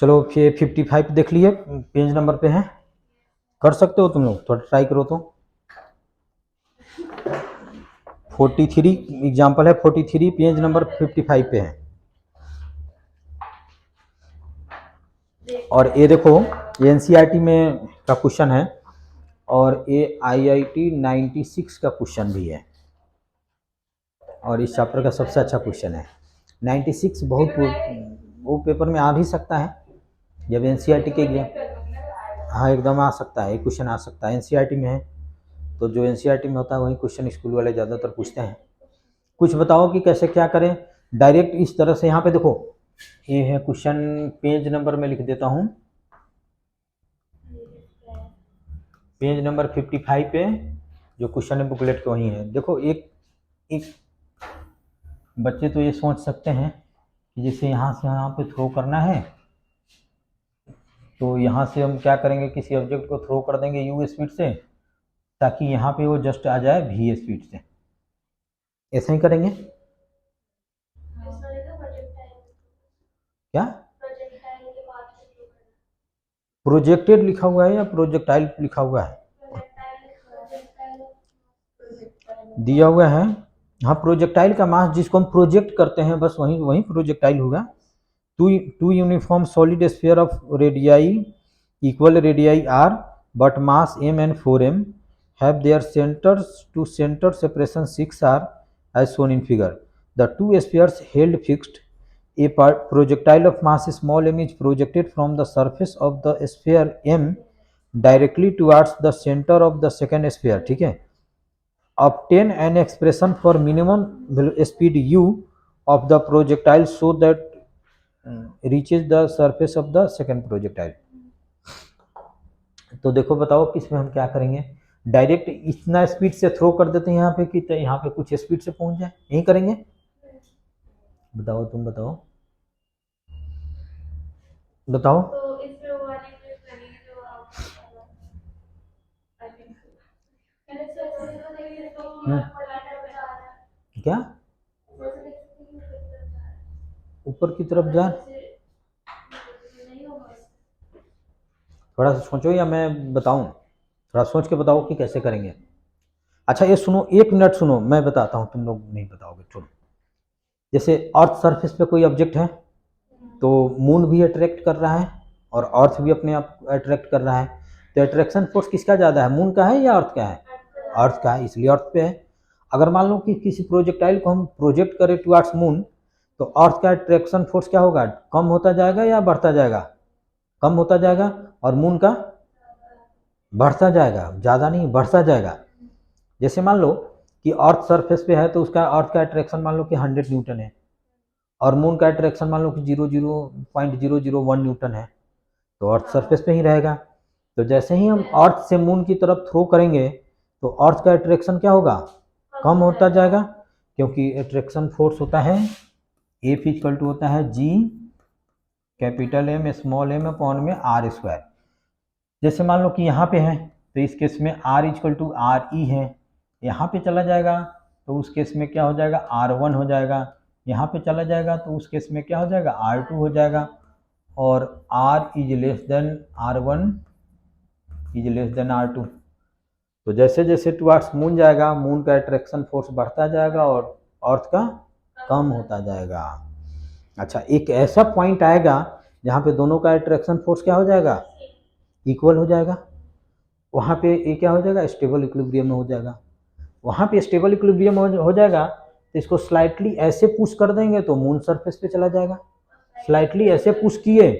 चलो फिर 55 देख लिए, पेज नंबर पे है, कर सकते हो तुम लोग, थोड़ा ट्राई करो तो। 43 एग्जाम्पल है, 43 पेज नंबर 55 पे है। और ये देखो, ये एनसीईआरटी में का क्वेश्चन है और ये आईआईटी 96 का क्वेश्चन भी है और इस चैप्टर का सबसे अच्छा क्वेश्चन है। 96 बहुत वो पेपर में आ भी सकता है जब एनसीईआरटी के एग्जाम, हाँ एकदम आ सकता है, एक क्वेश्चन आ सकता है एनसीईआरटी में है, तो जो एनसीईआरटी में होता है वही क्वेश्चन स्कूल वाले ज़्यादातर पूछते हैं। कुछ बताओ कि कैसे क्या करें डायरेक्ट इस तरह से। यहाँ पे देखो, ये है क्वेश्चन, पेज नंबर में लिख देता हूँ, पेज नंबर 55 पे जो क्वेश्चन है बुकलेट के वही है। देखो एक बच्चे तो ये सोच सकते हैं कि जैसे यहाँ से यहाँ पे थ्रो करना है, तो यहाँ से हम क्या करेंगे, किसी ऑब्जेक्ट को थ्रो कर देंगे यू स्पीड से ताकि यहाँ पे वो जस्ट आ जाए वी स्पीड से, ऐसा ही करेंगे क्या? प्रोजेक्टेड लिखा हुआ है या प्रोजेक्टाइल लिखा हुआ है? दिया हुआ है, हाँ प्रोजेक्टाइल का मास जिसको हम प्रोजेक्ट करते हैं बस वही वही प्रोजेक्टाइल होगा। Two uniform solid sphere of radii equal radii R but mass m and 4m have their centers to center separation 6r as shown in figure. The two spheres held fixed. A projectile of mass small m is projected from the surface of the sphere m directly towards the center of the second sphere, ठीक है। Obtain an expression for minimum speed u of the projectile so that reaches the surface of the second projectile. तो देखो बताओ किसमें हम क्या करेंगे, direct इतना स्पीड से थ्रो कर देते हैं यहाँ पे कि यहाँ पे कुछ स्पीड से पहुंच जाए, यही करेंगे। बताओ तुम बताओ बताओ। तो इसमें वो वाली जो आप क्या ऊपर की तरफ जा, थोड़ा सा सोचो या मैं बताऊं, थोड़ा सोच के बताओ कि कैसे करेंगे। अच्छा ये सुनो, एक मिनट सुनो, मैं बताता हूँ, तुम लोग नहीं बताओगे। सुनो, जैसे अर्थ सरफेस पे कोई ऑब्जेक्ट है तो मून भी अट्रैक्ट कर रहा है और अर्थ भी अपने आप अट्रैक्ट कर रहा है, तो अट्रैक्शन फोर्स किसका ज़्यादा है, मून का है या अर्थ का है? अर्थ का है, इसलिए अर्थ पे है। अगर मान लो कि किसी प्रोजेक्टाइल को हम प्रोजेक्ट करें टुवर्ड्स मून, तो अर्थ का अट्रैक्शन फोर्स क्या होगा, कम होता जाएगा या बढ़ता जाएगा? कम होता जाएगा, और मून का बढ़ता जाएगा, ज़्यादा नहीं बढ़ता जाएगा। जैसे मान लो कि अर्थ सरफेस पे है तो उसका अर्थ का अट्रैक्शन मान लो कि 100 न्यूटन है और मून का अट्रैक्शन मान लो कि 0.001 न्यूटन है, तो अर्थ सरफेस पे ही रहेगा। तो जैसे ही हम अर्थ से मून की तरफ थ्रो करेंगे तो अर्थ का अट्रैक्शन क्या होगा, कम होता जाएगा, क्योंकि अट्रैक्शन फोर्स होता है F इक्वल टू होता है G capital M small m upon में r²। जैसे मान लो कि यहाँ पे है तो इस केस में r equal to R E है, यहाँ पे चला जाएगा तो उस केस में क्या हो जाएगा, r1 हो जाएगा, यहाँ पे चला जाएगा तो उस केस में क्या हो जाएगा, r2 हो जाएगा, और r is less than r1 is less than r2। तो जैसे जैसे टुवर्ड्स मून जाएगा मून का अट्रैक्शन फोर्स बढ़ता जाएगा और अर्थ का कम होता जाएगा। अच्छा एक ऐसा पॉइंट आएगा जहाँ पे दोनों का अट्रैक्शन फोर्स क्या हो जाएगा, इक्वल हो जाएगा, वहाँ पे ये क्या हो जाएगा, स्टेबल इक्विलिब्रियम में हो जाएगा। वहाँ पे स्टेबल इक्विलिब्रियम हो जाएगा तो इसको स्लाइटली ऐसे पुश कर देंगे तो मून सरफेस पे चला जाएगा, स्लाइटली ऐसे पुश किए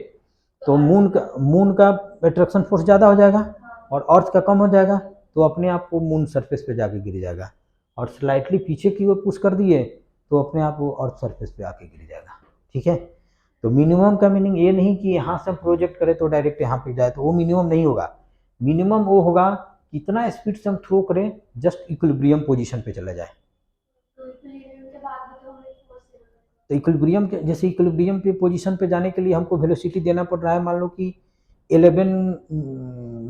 तो मून का अट्रैक्शन फोर्स ज़्यादा हो जाएगा और अर्थ का कम हो जाएगा, तो अपने आप वो मून सरफेस पे जाके गिर जाएगा, और स्लाइटली पीछे की ओर पुश कर दिए तो अपने आप वो अर्थ सरफेस पे आके गिर जाएगा। ठीक है, तो मिनिमम का मीनिंग ये नहीं कि यहाँ से प्रोजेक्ट करें तो डायरेक्ट यहाँ पे जाए, तो वो मिनिमम नहीं होगा। मिनिमम वो होगा कितना स्पीड से हम थ्रो करें जस्ट इक्विलिब्रियम पोजीशन पे चला जाए। तो इक्विलिब्रियम के जैसे इक्विलिब्रियम पे पोजीशन पे जाने के लिए हमको वेलोसिटी देना पड़ रहा है, मान लो कि 11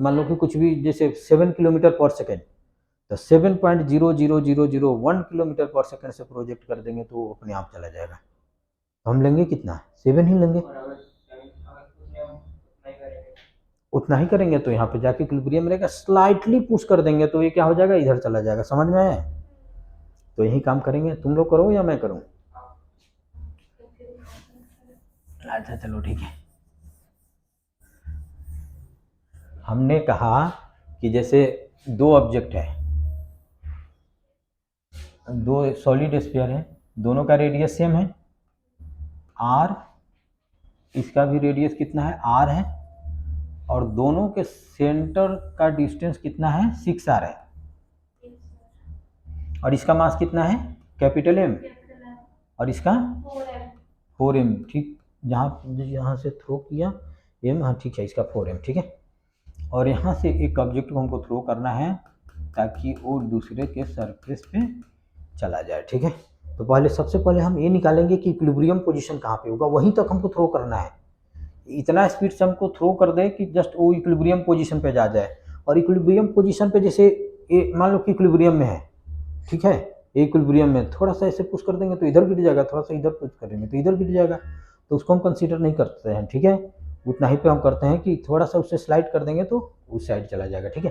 मान लो कि कुछ भी जैसे 7 किलोमीटर पर सेकेंड, तो 7.00001 किलोमीटर पर सेकेंड से प्रोजेक्ट कर देंगे तो अपने आप चला जाएगा। तो हम लेंगे कितना, 7 ही लेंगे। उतना ही करेंगे तो यहाँ पे जाके इक्विलिब्रियम रहेगा, स्लाइटली पुश कर देंगे तो ये क्या हो जाएगा, इधर चला जाएगा। समझ में आया? तो यही काम करेंगे, तुम लोग करो या मैं करूँ? अच्छा चलो ठीक है। हमने कहा कि जैसे दो ऑब्जेक्ट है, दो सॉलिड स्फीयर है, दोनों का रेडियस सेम है r, इसका भी रेडियस कितना है r है, और दोनों के सेंटर का डिस्टेंस कितना है 6r है, और इसका मास कितना है कैपिटल M, और इसका 4m। ठीक, जहाँ से थ्रो किया m, हाँ ठीक है, इसका 4m। ठीक है, और यहाँ से एक ऑब्जेक्ट को हमको थ्रो करना है ताकि वो दूसरे के सरफेस पे चला जाए। ठीक है, तो पहले सबसे पहले हम ये निकालेंगे कि इक्विलिब्रियम पोजीशन कहाँ पे होगा, वहीं तक हमको थ्रो करना है। इतना स्पीड से हमको थ्रो कर दे कि जस्ट वो इक्विलिब्रियम पोजीशन पे जा जाए। और इक्विलिब्रियम पोजीशन पे जैसे ये मान लो कि इक्विलिब्रियम में है, ठीक है, इक्विलिब्रियम में थोड़ा सा ऐसे पुश कर देंगे तो इधर गिर जाएगा, थोड़ा सा इधर पुश करेंगे तो इधर गिर जाएगा, तो उसको हम कंसीडर नहीं करते हैं। ठीक है, उतना ही पे हम करते हैं कि थोड़ा सा उससे स्लाइड कर देंगे तो उस साइड चला जाएगा। ठीक है,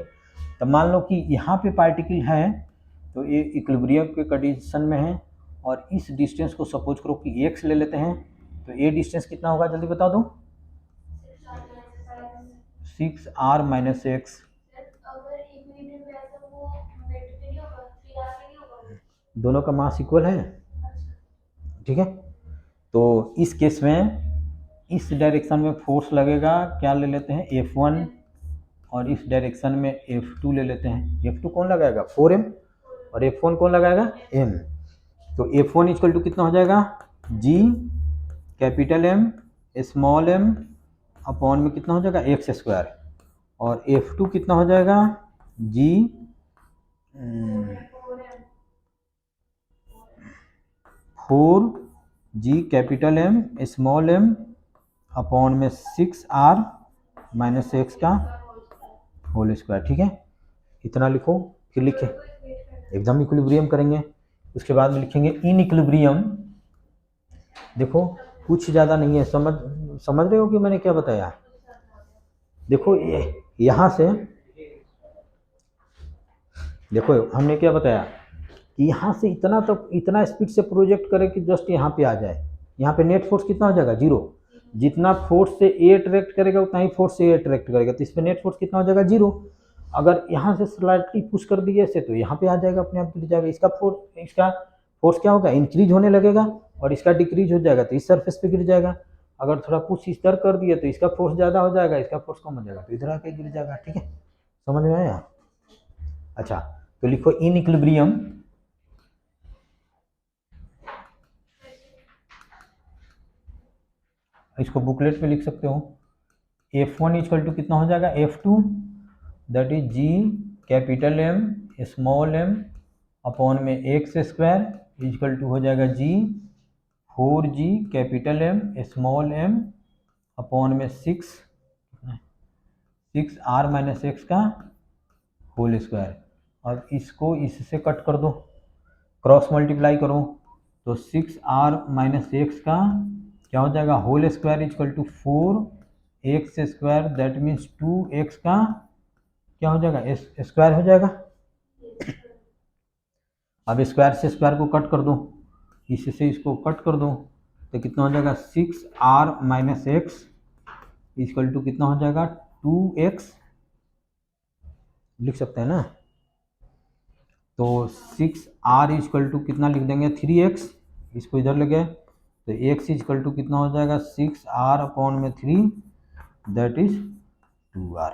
तो मान लो कि यहाँ पे पार्टिकल है तो ये इक्विलिब्रियम के कंडीशन में है, और इस डिस्टेंस को सपोज करो कि x ले लेते हैं, तो ये डिस्टेंस कितना होगा जल्दी बता दो? 6r minus x. दोनों का मास इक्वल है। ठीक है, तो इस केस में इस डायरेक्शन में फोर्स लगेगा, क्या ले लेते हैं F1, और इस डायरेक्शन में F2 ले लेते हैं। F2 कौन लगाएगा 4m, और F1 कौन लगाएगा m। तो F1 इक्वल टू कितना हो जाएगा G capital M small m upon में कितना हो जाएगा एक्स स्क्वायर, और F2 कितना हो जाएगा G 4G capital M small m upon में 6r माइनस एक्स का होल स्क्वायर। ठीक है, इतना लिखो, फिर लिखे एकदम इक्विलिब्रियम करेंगे, उसके बाद में लिखेंगे इन इक्विलिब्रियम। देखो कुछ ज़्यादा नहीं है, समझ रहे हो कि मैंने क्या बताया? देखो यहाँ से देखो हमने क्या बताया कि यहाँ से इतना तो इतना स्पीड से प्रोजेक्ट करे कि जस्ट यहाँ पे आ जाए। यहाँ पे नेट फोर्स कितना हो जाएगा 0, जितना फोर्स से ए अट्रैक्ट करेगा उतना ही फोर्स से ए अट्रैक्ट करेगा, तो इस पर नेट फोर्स कितना हो जाएगा 0। अगर यहाँ से स्लाइटली पुश कर दिए ऐसे तो यहाँ पे आ जाएगा, अपने आप गिर जाएगा। इसका फोर्स क्या होगा इंक्रीज होने लगेगा, और इसका डिक्रीज हो जाएगा तो इस सरफेस पे गिर जाएगा। अगर थोड़ा पुश इस तरह कर दिए तो इसका फोर्स ज़्यादा हो जाएगा, इसका फोर्स कम हो जाएगा तो इधर आके गिर जाएगा। ठीक है, समझ में आया? अच्छा, तो लिखो इन इक्विलिब्रियम इसको बुकलेट पे लिख सकते हो। F1 इक्वल टू कितना हो जाएगा F2, that is G capital M small m upon में एक्स स्क्वायर इक्वल टू हो जाएगा G 4G capital M small m upon में 6r माइनस एक्स का होल स्क्वायर। अब इसको इससे कट कर दो, क्रॉस मल्टीप्लाई करो, तो 6r माइनस एक्स का क्या हो जाएगा whole square equal to 4x square, that means 2x का क्या हो जाएगा स्क्वायर हो जाएगा। अब स्क्वायर से स्क्वायर को कट कर दो, इससे इसको कट कर दो, तो कितना हो जाएगा 6r minus x equal to कितना हो जाएगा 2x, लिख सकते हैं ना। तो 6r इक्वल टू कितना लिख देंगे 3x, इसको इधर लगे तो x इक्वल टू कितना हो जाएगा 6r अपॉन में 3, दैट इज 2r।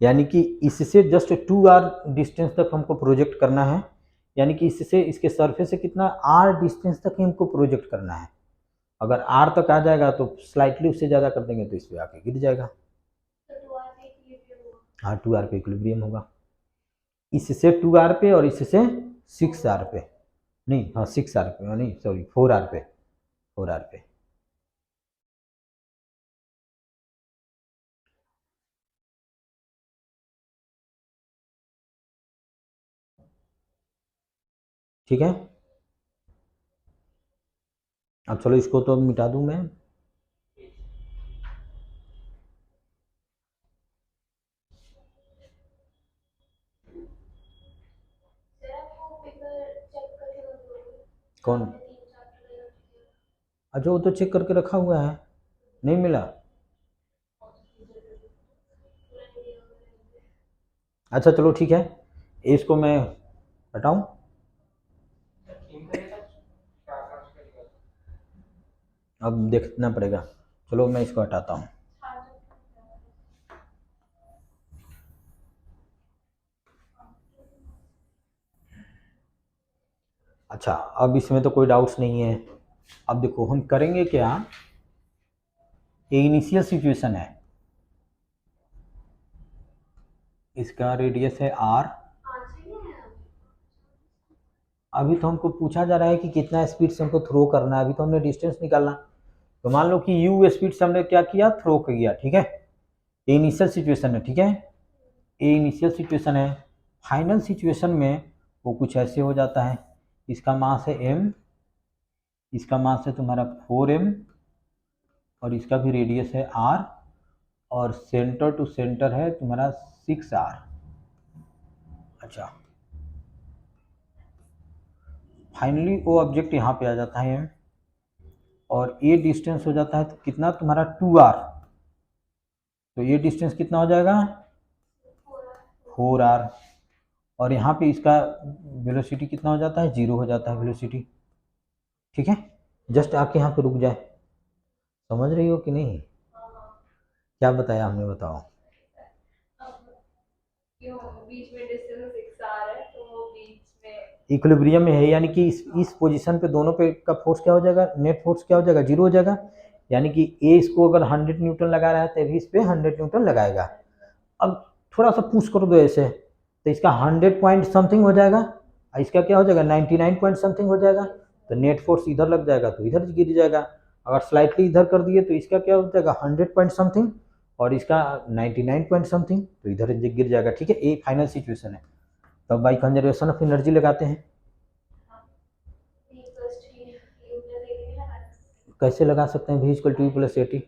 यानी कि इससे जस्ट 2r डिस्टेंस तक हमको प्रोजेक्ट करना है, यानी कि इससे इसके सरफेस से कितना r डिस्टेंस तक हमको प्रोजेक्ट करना है। अगर r तक आ जाएगा तो स्लाइटली उससे ज़्यादा कर देंगे तो इस पर आके गिर जाएगा। हाँ 2r पे इक्विलिब्रियम होगा, इससे 2r पे और इससे 6r पे, नहीं हाँ 6r पे नहीं सॉरी 4r पे, 4r पे। ठीक है, अब चलो इसको तो मिटा दूं मैं। कौन? अच्छा वो तो चेक करके रखा हुआ है, नहीं मिला। अच्छा चलो ठीक है, इसको मैं हटाऊं। अब देखना पड़ेगा, चलो मैं इसको हटाता हूँ। अच्छा अब इसमें तो कोई डाउट्स नहीं है। अब देखो हम करेंगे क्या, ये इनिशियल सिचुएशन है, इसका रेडियस है r। अभी तो हमको पूछा जा रहा है कि कितना स्पीड से हमको थ्रो करना है, अभी तो हमने डिस्टेंस निकालना। तो मान लो कि u स्पीड से हमने क्या किया, थ्रो किया, ठीक है। ये इनिशियल सिचुएशन है, ठीक है, ये इनिशियल सिचुएशन है। फाइनल सिचुएशन में वो कुछ ऐसे हो जाता है, इसका मास है m, इसका मास है तुम्हारा 4m, और इसका भी रेडियस है r, और सेंटर टू सेंटर है तुम्हारा 6r। अच्छा फाइनली वो ऑब्जेक्ट यहाँ पे आ जाता है m, और ये डिस्टेंस हो जाता है तो कितना तुम्हारा 2r। तो ये डिस्टेंस कितना हो जाएगा, 4r। और यहाँ पे इसका वेलोसिटी कितना हो जाता है, 0 हो जाता है वेलोसिटी, ठीक है। जस्ट आके यहाँ पे रुक जाए, समझ रही हो कि नहीं, क्या बताया हमने, बताओ। बीच में डिस्टेंस 6r है तो वो बीच में इक्विलिब्रियम में है, यानी कि इस पोजीशन पे दोनों पे का फोर्स क्या हो जाएगा, नेट फोर्स क्या हो जाएगा, 0 हो जाएगा। यानी कि ए इसको अगर 100 न्यूटन लगा रहा है तो भी इस पे 100 न्यूटन लगाएगा। अब थोड़ा सा पुश कर दो ऐसे, तो इसका 100 पॉइंट समथिंग हो जाएगा, और इसका क्या हो जाएगा, 99 पॉइंट समथिंग हो जाएगा। तो नेट फोर्स इधर लग जाएगा तो इधर गिर जाएगा। अगर स्लाइटली इधर कर दिए तो इसका क्या हो जाएगा, 100 पॉइंट समथिंग, और इसका 99 पॉइंट समथिंग, तो इधर गिर जाएगा, ठीक है। ये फाइनल सिचुएशन है। तो बाई कंजर्वेशन ऑफ एनर्जी लगाते हैं। कैसे लगा सकते हैं, v equal two plus A T.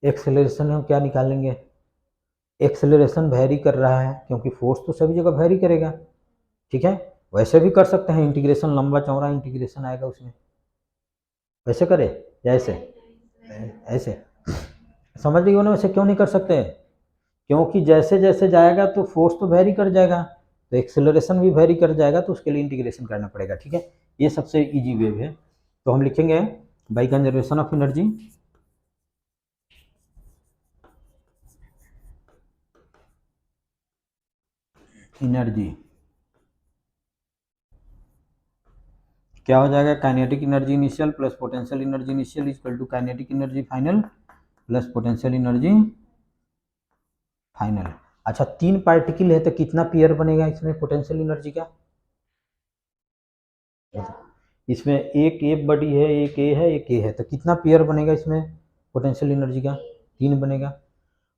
Acceleration हम क्या निकालेंगे, एक्सेलरेशन वेरी कर रहा है क्योंकि फोर्स तो सभी जगह वेरी करेगा, ठीक है। वैसे भी कर सकते हैं, इंटीग्रेशन लंबा चौड़ा इंटीग्रेशन आएगा उसमें, वैसे करे या ऐसे, ऐसे समझ रही हो ना, वैसे क्यों नहीं कर सकते, क्योंकि जैसे जैसे जाएगा तो फोर्स तो वेरी कर जाएगा, तो एक्सेलरेशन भी वेरी कर जाएगा, तो उसके लिए इंटीग्रेशन करना पड़ेगा, ठीक है। ये सबसे इजी वे है। तो हम लिखेंगे by conservation of energy, energy क्या हो जाएगा, kinetic energy initial plus potential energy initial equal to kinetic energy final plus potential energy final. अच्छा 3 पार्टिकल है तो कितना पेयर बनेगा इसमें पोटेंशियल एनर्जी का, इसमें एक ए बड़ी है, एक ए है, एक ए है, तो कितना पेयर बनेगा इसमें पोटेंशियल एनर्जी का, 3 बनेगा।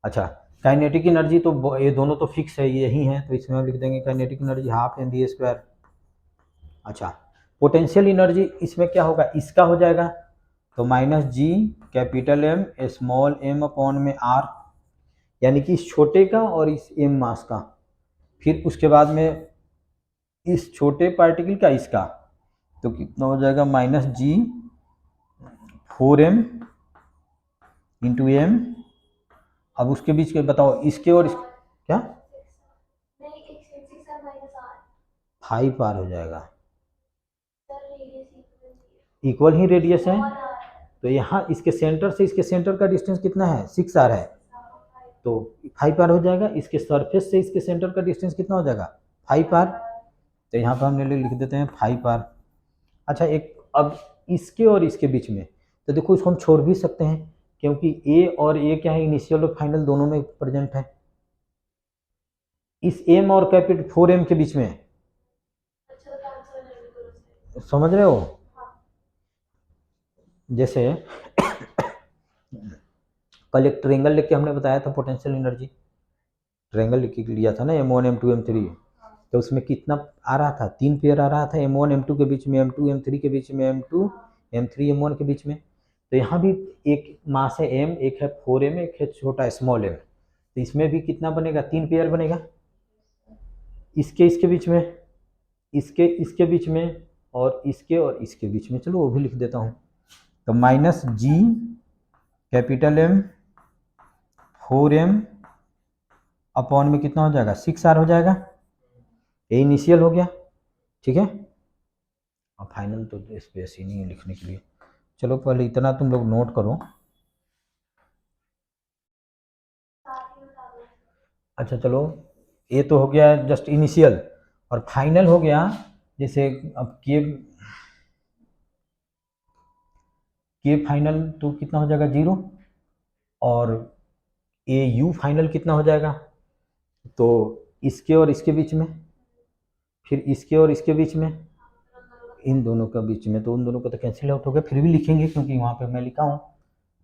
अच्छा काइनेटिक एनर्जी तो ये दोनों तो फिक्स है, यही है, तो इसमें हम लिख देंगे काइनेटिक एनर्जी हाफ mv²। अच्छा पोटेंशियल एनर्जी इसमें क्या होगा, इसका हो जाएगा तो minus G capital M small M upon में आर, यानी कि इस छोटे का और इस एम मास का, फिर उसके बाद में इस छोटे पार्टिकल का इसका, तो कितना हो जाएगा minus G 4m into M. अब उसके बीच के बताओ, इसके और क्या 5r हो जाएगा, इक्वल ही रेडियस है। तो यहाँ इसके सेंटर से इसके सेंटर का डिस्टेंस कितना है, 6r है, तो 5r हो जाएगा। इसके सरफेस से इसके सेंटर का डिस्टेंस कितना हो जाएगा, 5r, तो यहाँ पर हमने लिख देते हैं 5r। अच्छा एक अब इसके और इसके बीच में, तो देखो इसको हम छोड़ भी सकते हैं क्योंकि ए और ए क्या है, इनिशियल और फाइनल दोनों में प्रेजेंट है। इस एम और कैपिटल 4m के बीच में, समझ रहे हो, जैसे कल एक ट्रेंगल लेके हमने बताया था पोटेंशियल एनर्जी, ट्रेंगल लिख लिया था ना m1 m2 m3, तो उसमें कितना आ रहा था, 3 पेयर आ रहा था, m1 m2 के बीच में, m2 m3 के बीच में, m2 m3 m1 के बीच में। तो यहाँ भी एक मास है m, एक है 4m, एक है छोटा स्मॉल m, तो इसमें भी कितना बनेगा, 3 पेयर बनेगा, इसके इसके बीच में, इसके इसके बीच में, और इसके बीच में, चलो वो भी लिख देता हूँ। तो minus G capital M 4m upon में कितना हो जाएगा 6r हो जाएगा। ये इनिशियल हो गया, ठीक है। और फाइनल तो स्पेस ही नहीं है लिखने के लिए। चलो पहले इतना तुम लोग नोट करो। अच्छा चलो, ये तो हो गया जस्ट इनिशियल, और फाइनल हो गया जैसे अब के फाइनल तो कितना हो जाएगा 0, और ए यू फाइनल कितना हो जाएगा, तो इसके और इसके बीच में, फिर इसके और इसके बीच में, इन दोनों का बीच में, तो उन दोनों का तो कैंसिल आउट हो गया, फिर भी लिखेंगे क्योंकि वहाँ पे मैं लिखा हूँ।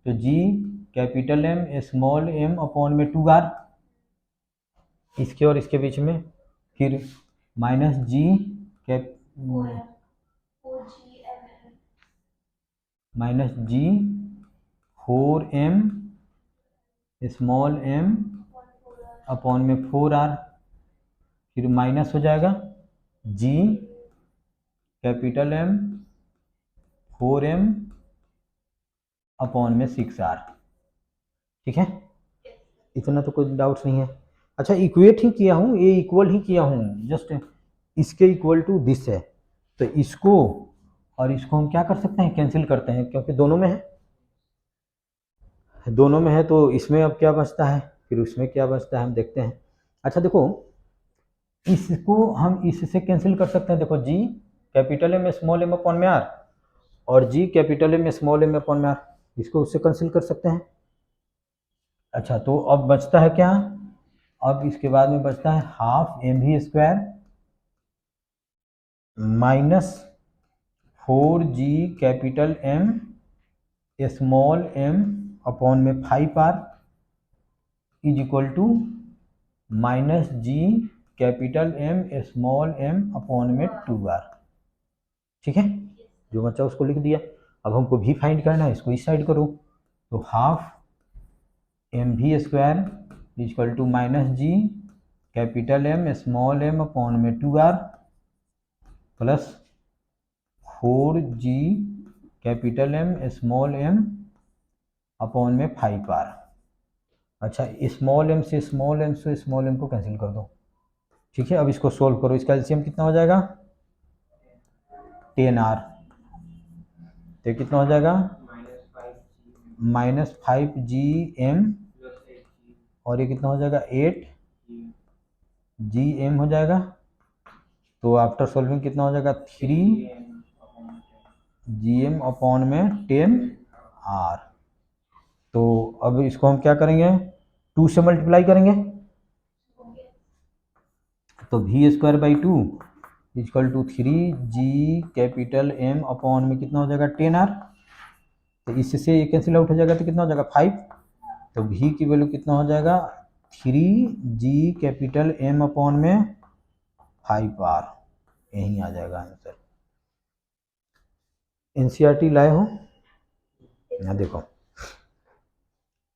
तो G capital M small M upon में 2r, इसके और इसके बीच में, फिर minus G cap minus G 4m small m upon में 4r, फिर माइनस हो जाएगा G capital M 4m upon में 6r, ठीक है। इतना तो कोई डाउट्स नहीं है। अच्छा इक्वेट ही किया हूँ, ये इक्वल ही किया हूँ, जस्ट इसके इक्वल टू दिस है, तो इसको और इसको हम क्या कर सकते हैं, कैंसिल करते हैं, क्योंकि दोनों में है, दोनों में है, तो इसमें अब क्या बचता है, फिर उसमें क्या बचता है हम देखते हैं। अच्छा देखो, इसको हम इससे कैंसिल कर सकते हैं, देखो G capital M small M upon में आर, और G capital M small M upon में आर, इसको उससे कैंसिल कर सकते हैं। अच्छा तो अब बचता है क्या, अब इसके बाद में बचता है half M V square minus 4g capital M small M upon में 5r is equal to minus G capital M small M upon में 2r, ठीक है। जो बचा उसको लिख दिया। अब हमको भी फाइंड करना है, इसको इस साइड करो, तो half M V square is equal to minus G capital M small M upon में 2r plus 4g capital M small M upon में 5r। अच्छा स्मॉल एम से स्मॉल एम से स्मॉल एम को कैंसिल कर दो, ठीक है। अब इसको सोल्व करो, इसका एलसीएम कितना हो जाएगा 10r, तो कितना हो जाएगा माइनस 5gm, और ये कितना हो जाएगा 8gm हो जाएगा। तो आफ्टर सॉल्विंग कितना हो जाएगा 3gm अपॉन में 10r। तो अब इसको हम क्या करेंगे 2 से मल्टीप्लाई करेंगे, तो V square by 2 is equal to 3g capital m upon में कितना हो जाएगा 10r, तो इससे ये कैंसिल आउट हो जाएगा, तो कितना हो जाएगा 5, तो v की वैल्यू कितना हो जाएगा 3g कैपिटल m अपॉन में 5r, यही आ जाएगा आंसर। एनसीईआरटी लाए हो ना, देखो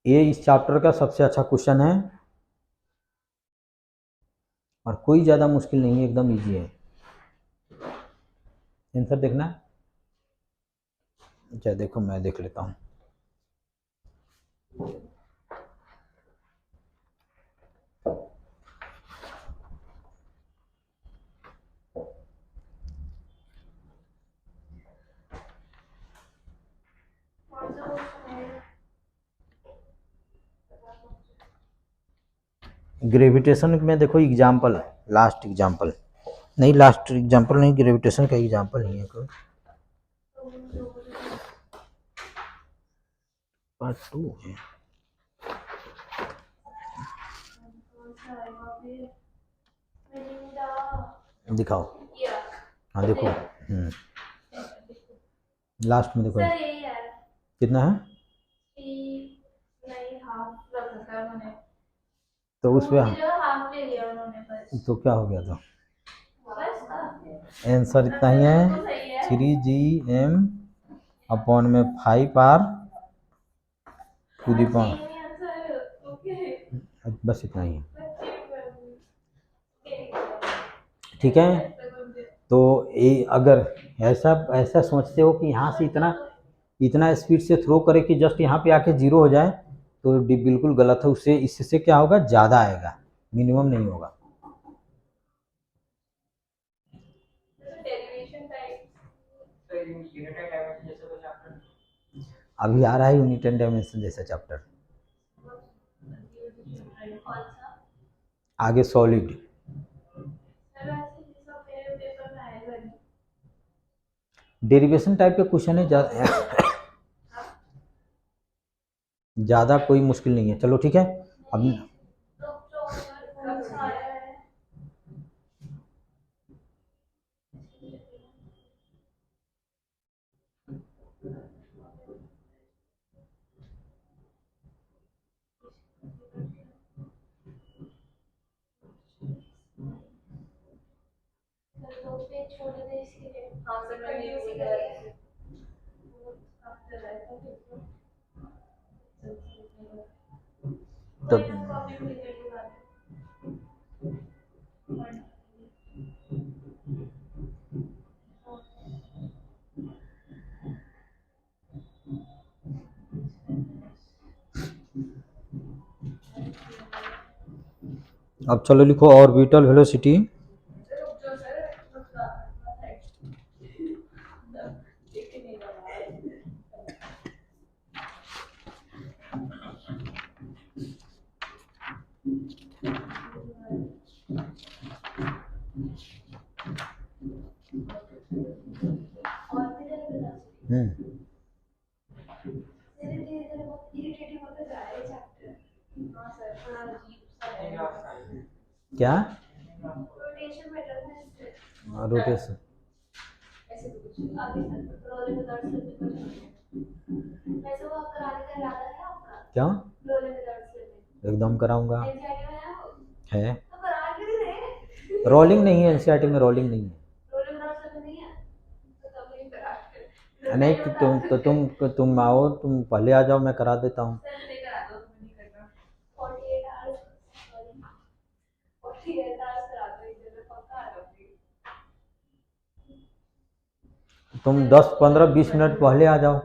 ये इस चैप्टर का सबसे अच्छा क्वेश्चन है, और कोई ज़्यादा मुश्किल नहीं है, एकदम इजी है। आंसर देखना, अच्छा देखो मैं देख लेता हूँ। ग्रेविटेशन में देखो एग्जाम्पल, लास्ट एग्जाम्पल नहीं, लास्ट एग्जाम्पल नहीं, ग्रेविटेशन का एग्जाम्पल नहीं है कोई, पार्ट 2 है। दिखाओ, हाँ देखो, लास्ट में देखो कितना है, तो उस पर तो क्या हो गया, तो आंसर इतना ही है 3gm अपॉन में 5r टू दी पावर, बस इतना ही है, ठीक है। तो ये अगर ऐसा ऐसा सोचते हो कि यहाँ से इतना इतना स्पीड से थ्रो करे कि जस्ट यहाँ पे आके जीरो हो जाए, तो बिल्कुल गलत है। उससे इससे क्या होगा, ज़्यादा आएगा, मिनिमम नहीं होगा। अभी आ रहा है यूनिट एंड डायमेंशन जैसा चैप्टर, आगे सॉलिड। डेरिवेशन टाइप के क्वेश्चन है, ज़्यादा कोई मुश्किल नहीं है। चलो ठीक है। अब तो अब चलो लिखो ऑर्बिटल वेलोसिटी। क्या रोटेशन? क्या? एकदम कराऊंगा। है रोलिंग नहीं है, एनसीईआरटी में रोलिंग नहीं है। नहीं तो तुम आओ, तुम पहले आ जाओ, मैं करा देता हूँ। तुम 10 15 20 मिनट पहले आ जाओ,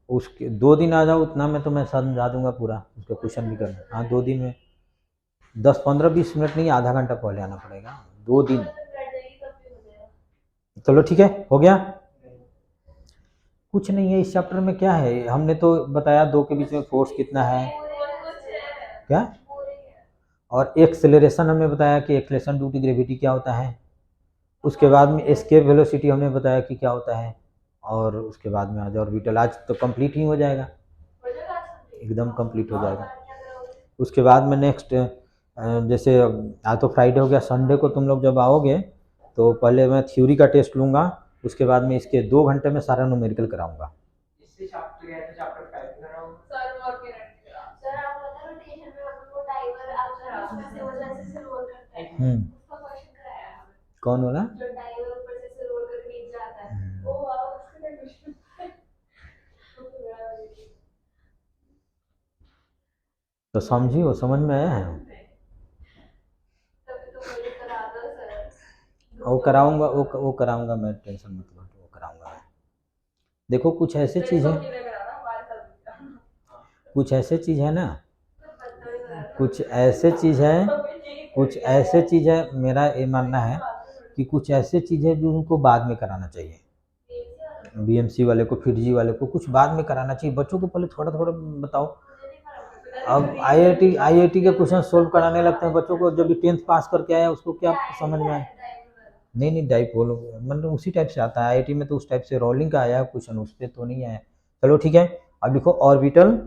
उसके 2 दिन आ जाओ, उतना में तो मैं समझा दूंगा पूरा, उसका क्वेश्चन भी करना। हाँ 2 दिन में 10 15 20 मिनट नहीं, आधा घंटा पहले आना पड़ेगा, 2 दिन। चलो ठीक है, हो गया। कुछ नहीं है इस चैप्टर में। क्या है, हमने तो बताया दो के बीच में फोर्स कितना है, क्या, और एक्सेलरेशन हमने बताया कि एक्सेलरेशन ड्यू टू ग्रेविटी क्या होता है। उसके बाद में एस्केप वेलोसिटी हमने बताया कि क्या होता है, और उसके बाद में आज ऑर्बिटल। आज तो कंप्लीट ही हो जाएगा, एकदम कंप्लीट हो जाएगा। उसके बाद में नेक्स्ट, जैसे आज तो फ्राइडे हो गया, संडे को तुम लोग जब आओगे तो पहले मैं थ्योरी का टेस्ट लूँगा, उसके बाद में इसके 2 घंटे में सारा न्यूमेरिकल कराऊंगा। कौन वाला? तो समझी, वो समझ में आया है, वो कराऊंगा, वो कराऊंगा मैं, टेंशन मत लो, वो कराऊंगा मैं। देखो कुछ ऐसे चीज़ है, कुछ ऐसे चीज़ है ना, कुछ ऐसे चीज़ है, कुछ ऐसे चीज़ है, मेरा ये मानना है कि कुछ ऐसे चीज़ है जो उनको बाद में कराना चाहिए। बीएमसी वाले को, फिर जी वाले को कुछ बाद में कराना चाहिए, बच्चों को पहले थोड़ा थोड़ा बताओ। अब आईआईटी के क्वेश्चन सोल्व कराने लगते हैं बच्चों को, जब भी 10th पास करके आया उसको क्या समझ में आए? नहीं नहीं, डाइपोल मतलब उसी टाइप से आता है, आईआईटी में तो उस टाइप से रोलिंग का आया है क्वेश्चन, उस पर तो नहीं आया। चलो ठीक है, अब लिखो ऑर्बिटल।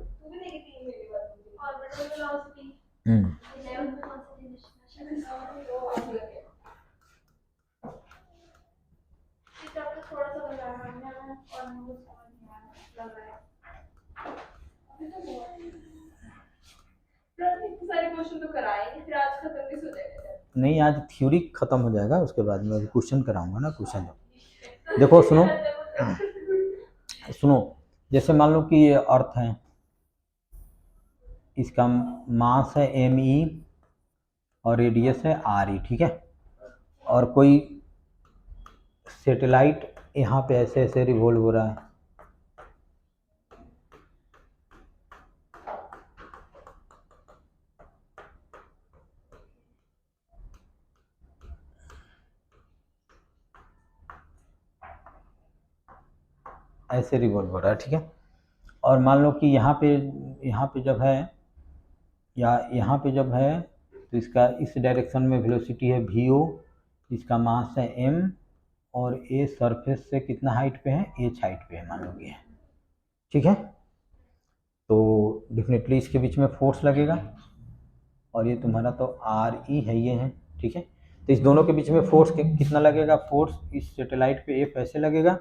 नहीं, आज थ्योरी खत्म हो जाएगा, उसके बाद में क्वेश्चन कराऊंगा ना, क्वेश्चन। देखो सुनो, सुनो, जैसे मान लो कि ये अर्थ है, इसका मास है ME और रेडियस है RE, ठीक है। और कोई सैटेलाइट यहाँ पे ऐसे ऐसे रिवॉल्व हो रहा है, ऐसे रिवॉल्व हो रहा है, ठीक है। और मान लो कि यहाँ पे जब है, या यहाँ पे जब है, तो इसका इस डायरेक्शन में वेलोसिटी है vo, इसका मास है m, और a सरफेस से कितना हाइट पे है, h हाइट पे है मान लो ये, ठीक है। तो डेफिनेटली इसके बीच में फोर्स लगेगा, और ये तुम्हारा तो RE है, ये है, ठीक है। तो इस दोनों के बीच में फोर्स कितना लगेगा, फोर्स इस सैटेलाइट पे F ऐसे लगेगा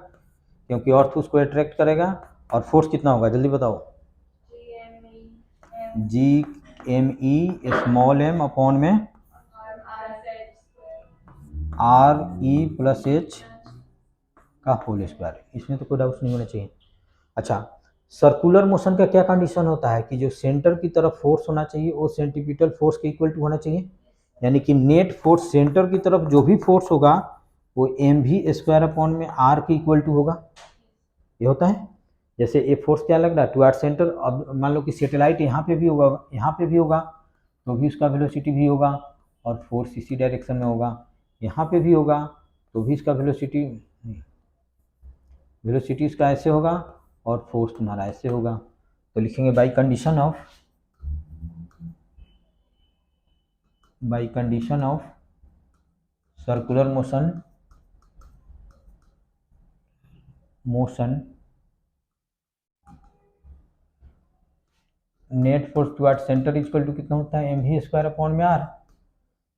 क्योंकि अर्थ उसको अट्रैक्ट करेगा, और फोर्स कितना होगा जल्दी बताओ, GME स्मॉल m अपॉन में RE+H का होल स्क्वायर, इसमें तो कोई डाउट नहीं होना चाहिए। अच्छा, सर्कुलर मोशन का क्या कंडीशन होता है कि जो सेंटर की तरफ फोर्स होना चाहिए वो सेंट्रीपिटल फोर्स के इक्वल टू होना चाहिए, यानी कि नेट फोर्स सेंटर की तरफ जो भी फोर्स होगा वो mv² अपॉन में r के इक्वल टू होगा, ये होता है। जैसे ये फोर्स क्या लग रहा है टुवर्ड सेंटर, अब मान लो कि सैटेलाइट यहाँ पे भी होगा, यहाँ पे भी होगा, तो भी उसका वेलोसिटी भी होगा, और फोर्स इसी डायरेक्शन में होगा, यहाँ पे भी होगा तो भी इसका वेलोसिटी इसका ऐसे होगा, और फोर्स तुम्हारा ऐसे होगा। तो लिखेंगे by condition of circular motion net force toward center equal to कितना होता है, mv² अपॉन में r।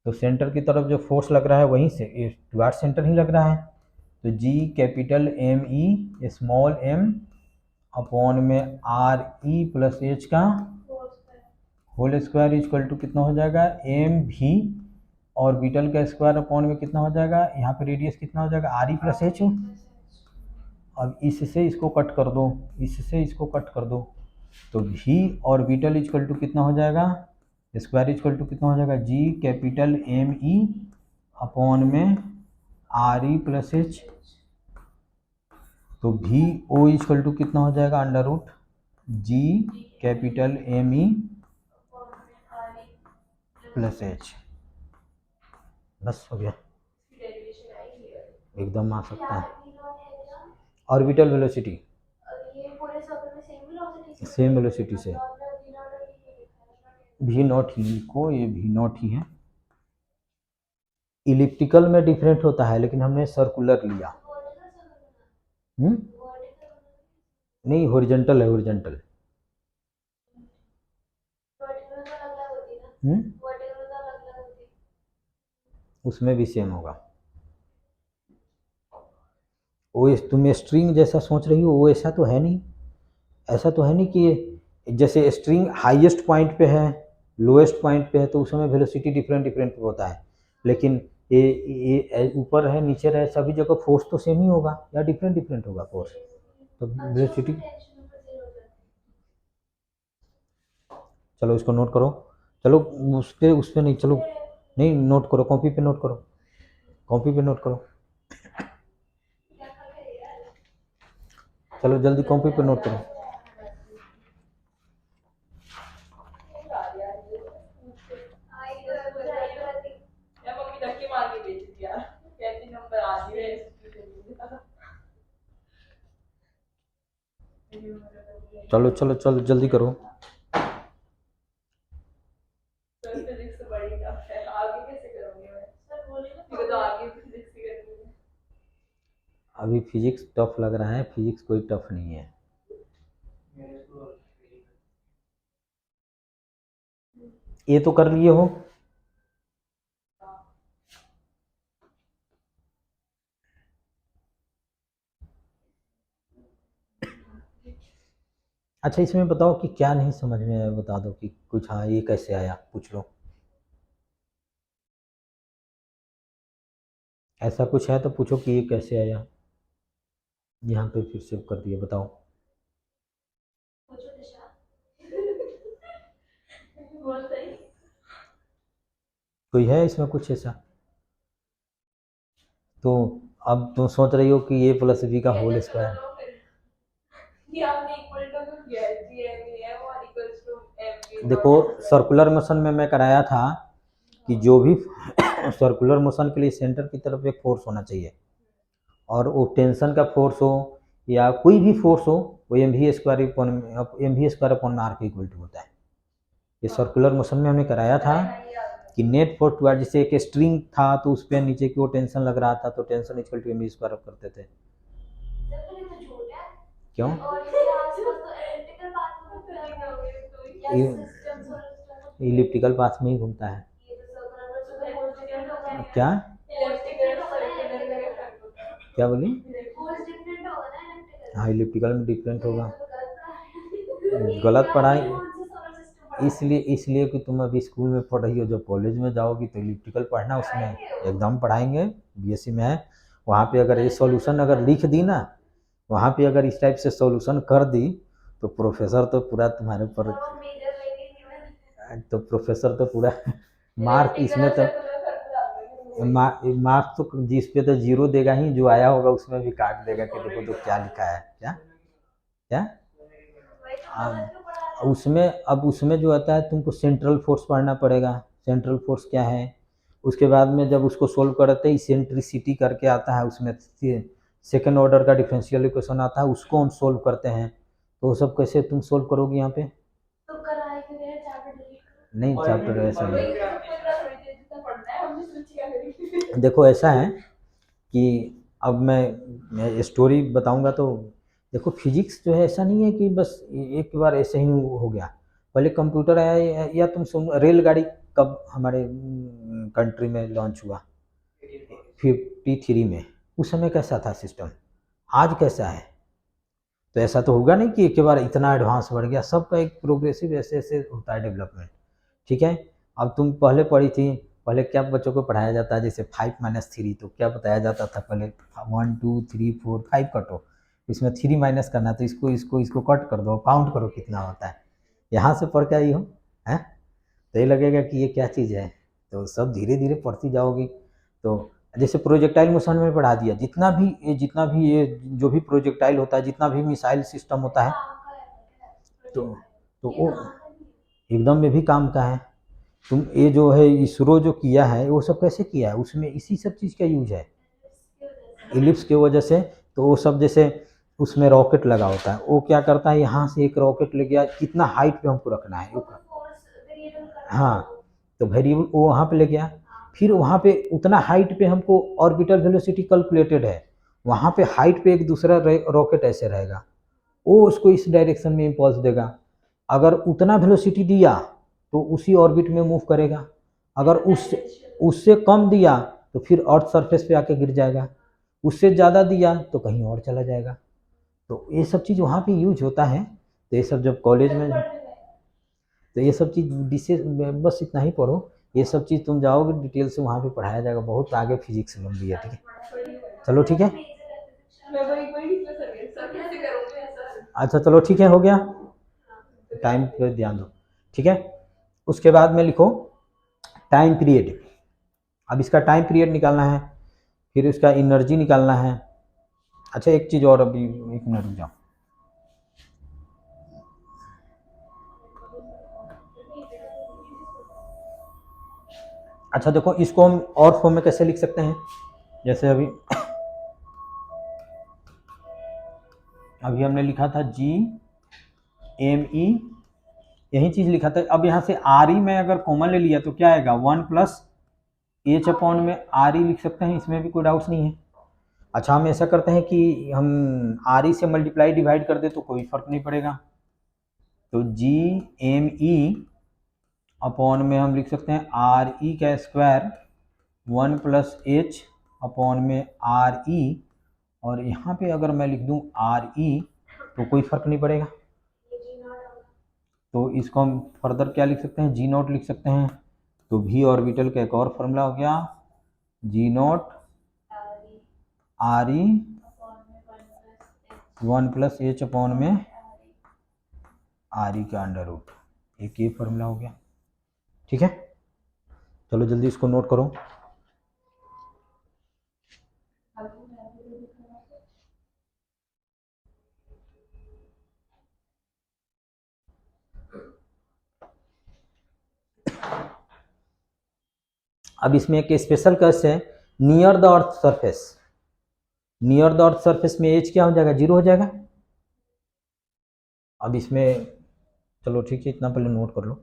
तो सेंटर की तरफ जो फोर्स लग रहा है वहीं से ये टुवर्ड सेंटर ही लग रहा है, तो G capital ME small m upon में RE+H का होल स्क्वायर इक्वल टू कितना हो जाएगा, mv ऑर्बिटल का स्क्वायर अपॉन में कितना हो जाएगा, यहाँ पे रेडियस कितना हो जाएगा RE+H। अब इससे इसको कट कर दो, इससे इसको कट कर दो, तो v ऑर्बिटल इक्वल टू कितना हो जाएगा, स्क्वायर इक्वल टू कितना हो जाएगा, G कैपिटल ME अपॉन में RE+H। तो VO इक्वल टू कितना हो जाएगा, under root G capital ME plus H। बस हो गया, एकदम आ सकता है। ऑर्बिटल वेलोसिटी सेम वेलोसिटी से v0 ही को, ये v0 ही है। इलिप्टिकल में डिफरेंट होता है, लेकिन हमने सर्कुलर लिया। नहीं, हॉरिजॉन्टल है, हॉरिजॉन्टल। उसमें भी सेम होगा। वो तुम स्ट्रिंग जैसा सोच रही हो, वो ऐसा तो है नहीं, ऐसा तो है नहीं कि जैसे स्ट्रिंग हाईएस्ट पॉइंट पे है, लोएस्ट पॉइंट पे है, तो उस समय वेलोसिटी डिफरेंट डिफरेंट होता है, लेकिन ये ऊपर है नीचे रहे सभी जगह फोर्स तो सेम ही होगा, या डिफरेंट डिफरेंट होगा फोर्स, तो वेलोसिटी। चलो इसको नोट करो, चलो उस पे नहीं, चलो नहीं नोट करो, कॉपी पे नोट करो, कॉपी पे नोट करो, चलो जल्दी कॉपी पे नोट करो। चलो चलो चलो जल्दी करो। अभी फिजिक्स टफ लग रहा है, फिजिक्स कोई टफ नहीं है। ये तो कर लिए हो, अच्छा इसमें बताओ कि क्या नहीं समझ में आया, बता दो कि कुछ, हाँ ये कैसे आया पूछ लो, ऐसा कुछ है तो पूछो कि ये कैसे आया। यहाँ पे फिर सेव कर दिए, बताओ। कोई है इसमें कुछ ऐसा, तो अब तुम सोच रही हो कि ए प्लस बी का होल स्क्वायर, देखो सर्कुलर मोशन में मैं कराया था कि जो भी सर्कुलर मोशन के लिए सेंटर की तरफ एक फोर्स होना चाहिए, और वो टेंशन का फोर्स हो या कोई भी फोर्स हो, वो M V square upon R के इक्वल टू होता है। ये सर्कुलर मोशन में हमने कराया था कि नेट फोर्स टू, जैसे एक स्ट्रिंग था तो उस पर नीचे की ओर टेंशन लग रहा था, तो tension equal to M V square करते थे। क्यों? इलिप्टिकल पाथ में ही घूमता है। क्या क्या बोली? हाँ, इलिप्टिकल में डिफरेंट होगा। गलत पढ़ाई इसलिए कि तुम अभी स्कूल में पढ़ रही हो, जब कॉलेज में जाओगी तो इलिप्टिकल पढ़ना, उसमें एकदम पढ़ाएंगे। बीएससी में है, वहाँ पे अगर ये सॉल्यूशन अगर लिख दी ना, वहाँ पे अगर इस टाइप से सॉल्यूशन कर दी तो प्रोफेसर तो पूरा तुम्हारे ऊपर, तो प्रोफेसर तो पूरा मार्क इसमें तो मार्क्स तो जिस पे तो जीरो देगा ही, जो आया होगा उसमें भी काट देगा कि देखो तो क्या लिखा है। क्या क्या अब उसमें जो आता है तुमको सेंट्रल फोर्स पढ़ना पड़ेगा। सेंट्रल फोर्स क्या है, उसके बाद में जब उसको सोल्व करते ही इसेंट्रिसिटी करके आता है, उसमें सेकेंड ऑर्डर का डिफरेंशियल इक्वेशन आता है, उसको हम सोल्व करते हैं। तो वो सब कैसे तुम सोल्व करोगे यहाँ पे? नहीं, चैप्टर ऐसा नहीं। देखो ऐसा है कि अब मैं स्टोरी बताऊंगा तो देखो, फिजिक्स जो है ऐसा नहीं है कि बस एक बार ऐसे ही हो गया। पहले कंप्यूटर आया, या तुम सुन, रेलगाड़ी कब हमारे कंट्री में लॉन्च हुआ? 53 में। उस समय कैसा था सिस्टम, आज कैसा है? तो ऐसा तो होगा नहीं कि एक बार इतना एडवांस बढ़ गया। सबका एक प्रोग्रेसिव ऐसे ऐसे होता है डेवलपमेंट। ठीक है, अब तुम पहले पढ़ी थी, पहले क्या बच्चों को पढ़ाया जाता है, जैसे 5 - 3, तो क्या बताया जाता था पहले? 1 2 3 4 5 कटो, इसमें 3 माइनस करना, तो इसको इसको इसको कट कर दो, काउंट करो कितना होता है। यहाँ से पढ़ के आई हो है, तो ये लगेगा कि ये क्या चीज़ है। तो सब धीरे धीरे पढ़ती जाओगी। तो जैसे प्रोजेक्टाइल मोशन में पढ़ा दिया, जितना भी ये जो भी प्रोजेक्टाइल होता है, जितना भी मिसाइल सिस्टम होता है, तो वो एकदम में भी काम का है। तुम ये जो है इसरो जो किया है, वो सब कैसे किया है? उसमें इसी सब चीज़ का यूज है, इलिप्स की वजह से। तो वो सब जैसे उसमें रॉकेट लगा होता है, वो क्या करता है, यहाँ से एक रॉकेट ले गया, कितना हाइट पे हमको रखना है हाँ, तो वेरिएबल वो वहाँ पे ले गया, फिर वहाँ पे उतना हाइट पे हमको ऑर्बिटल वेलोसिटी कैलकुलेटेड है, वहाँ पे हाइट पे एक दूसरा रॉकेट ऐसे रहेगा, वो उसको इस डायरेक्शन में इम्पल्स देगा। अगर उतना वेलोसिटी दिया तो उसी ऑर्बिट में मूव करेगा, अगर उससे कम दिया तो फिर अर्थ सरफेस पे आके गिर जाएगा, उससे ज़्यादा दिया तो कहीं और चला जाएगा। तो ये सब चीज़ वहाँ पे यूज होता है। तो ये सब जब कॉलेज में, तो ये सब चीज़ विशेष, बस इतना ही पढ़ो। ये सब चीज़ तुम जाओगे डिटेल से वहाँ पे पढ़ाया जाएगा, बहुत आगे फिजिक्स लंबी है। ठीक है, चलो ठीक है। अच्छा चलो ठीक है, हो गया, टाइम पे ध्यान दो। ठीक है, उसके बाद में लिखो टाइम पीरियड। अब इसका टाइम पीरियड निकालना है, फिर इसका एनर्जी निकालना है। अच्छा एक चीज़ और, अभी 1 मिनट रुक जाओ। अच्छा देखो, इसको हम और फॉर्म में कैसे लिख सकते हैं, जैसे अभी हमने लिखा था GME, यही चीज़ लिखा था। अब यहाँ से RE में अगर कॉमन ले लिया तो क्या आएगा, 1 + H में RE लिख सकते हैं, इसमें भी कोई डाउट्स नहीं है। अच्छा हम ऐसा करते हैं कि हम RE से मल्टीप्लाई डिवाइड कर दे तो कोई फर्क नहीं पड़ेगा। तो GME अपॉन में हम लिख सकते हैं RE का स्क्वायर 1 + H अपॉन में RE, और यहाँ पे अगर मैं लिख दूँ RE तो कोई फर्क नहीं पड़ेगा। तो इसको हम फर्दर क्या लिख सकते हैं, G0 लिख सकते हैं। तो V ऑर्बिटल का एक और फॉर्मूला हो गया, G0 RE 1 + H अपॉन में RE का अंडर रूट, एक ये फॉर्मूला हो गया। ठीक है, चलो जल्दी इसको नोट करो। अब इसमें एक स्पेशल केस है, near the earth surface. Near the earth surface में एज क्या हो जाएगा, 0 हो जाएगा। अब इसमें चलो ठीक है, इतना पहले नोट कर लो।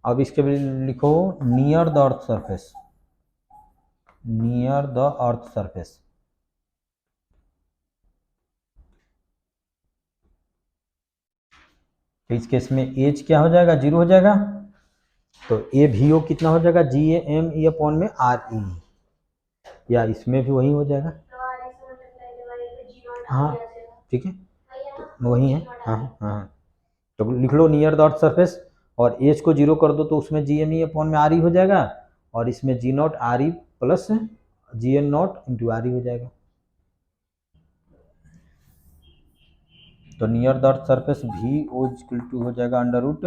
अब इसके लिए लिखो near the earth surface, near the earth surface. तो इस केस में एज क्या हो जाएगा, 0 हो जाएगा। तो ए वी ओ कितना हो जाएगा, जी ए एम ई अपॉन में आर ई, या इसमें भी वही हो जाएगा। हाँ ठीक है, तो वही है। हाँ हाँ, तो लिख लो नियर द अर्थ सरफेस, और एज को 0 कर दो तो उसमें जी एम ई अपॉन में आर ई हो जाएगा, और इसमें G not R E plus G N not into R E हो जाएगा। तो near the earth surface V O equal to हो जाएगा under root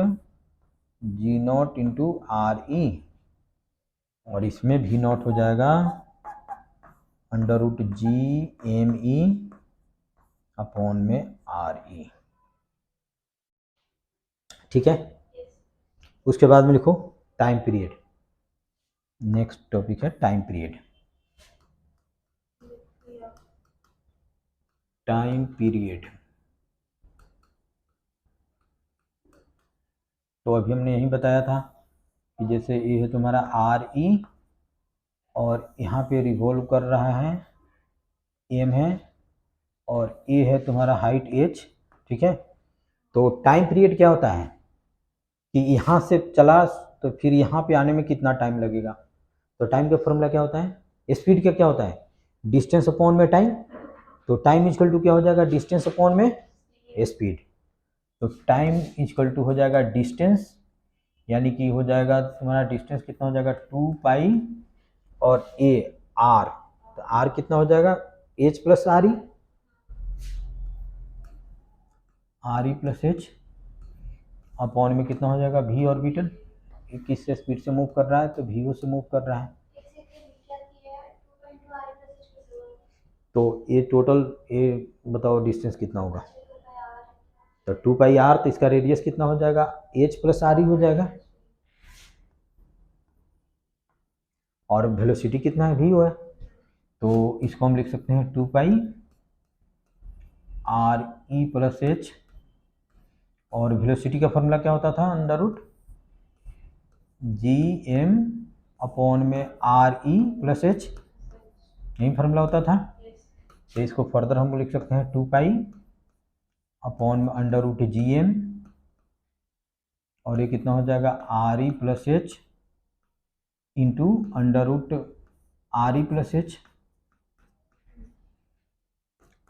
G not into R E, और इसमें भी नॉट हो जाएगा under root G M E upon में आर ई। ठीक है, उसके बाद में लिखो टाइम पीरियड। नेक्स्ट टॉपिक है टाइम पीरियड। टाइम पीरियड, तो अभी हमने यही बताया था कि जैसे ये है तुम्हारा आर ई, और यहाँ पे रिवॉल्व कर रहा है एम है, और ए है तुम्हारा हाइट एच। ठीक है, तो टाइम पीरियड क्या होता है कि यहाँ से चला तो फिर यहाँ पे आने में कितना टाइम लगेगा। तो टाइम का फॉर्मूला क्या होता है, स्पीड का क्या होता है, डिस्टेंस अपॉन में टाइम। तो टाइम इजकल टू क्या हो जाएगा, डिस्टेंस अपॉन में स्पीड। तो टाइम इजकल टू हो जाएगा डिस्टेंस, यानी कि हो जाएगा तुम्हारा डिस्टेंस कितना हो जाएगा 2 पाई, और ए आर, तो आर कितना हो जाएगा H plus R E, are E plus H upon में कितना हो जाएगा वी ऑर्बिटल, किस से स्पीड से मूव कर रहा है, तो वी ओ से मूव कर रहा है। तो ये टोटल ये बताओ डिस्टेंस कितना होगा, तो 2 पाई आर, तो इसका रेडियस कितना हो जाएगा एच प्लस आर ई हो जाएगा, और वेलोसिटी कितना है वी ओ है। तो इसको हम लिख सकते हैं 2 pi R E plus H, और वेलोसिटी का फॉर्मूला क्या होता था, under root G M upon में आर ई प्लस एच, यही फॉर्मूला होता था। तो इसको फर्दर हम लिख सकते हैं 2 पाई अपॉन में अंडर रूट जी एम, और ये कितना हो जाएगा R E plus H into under root R E plus H.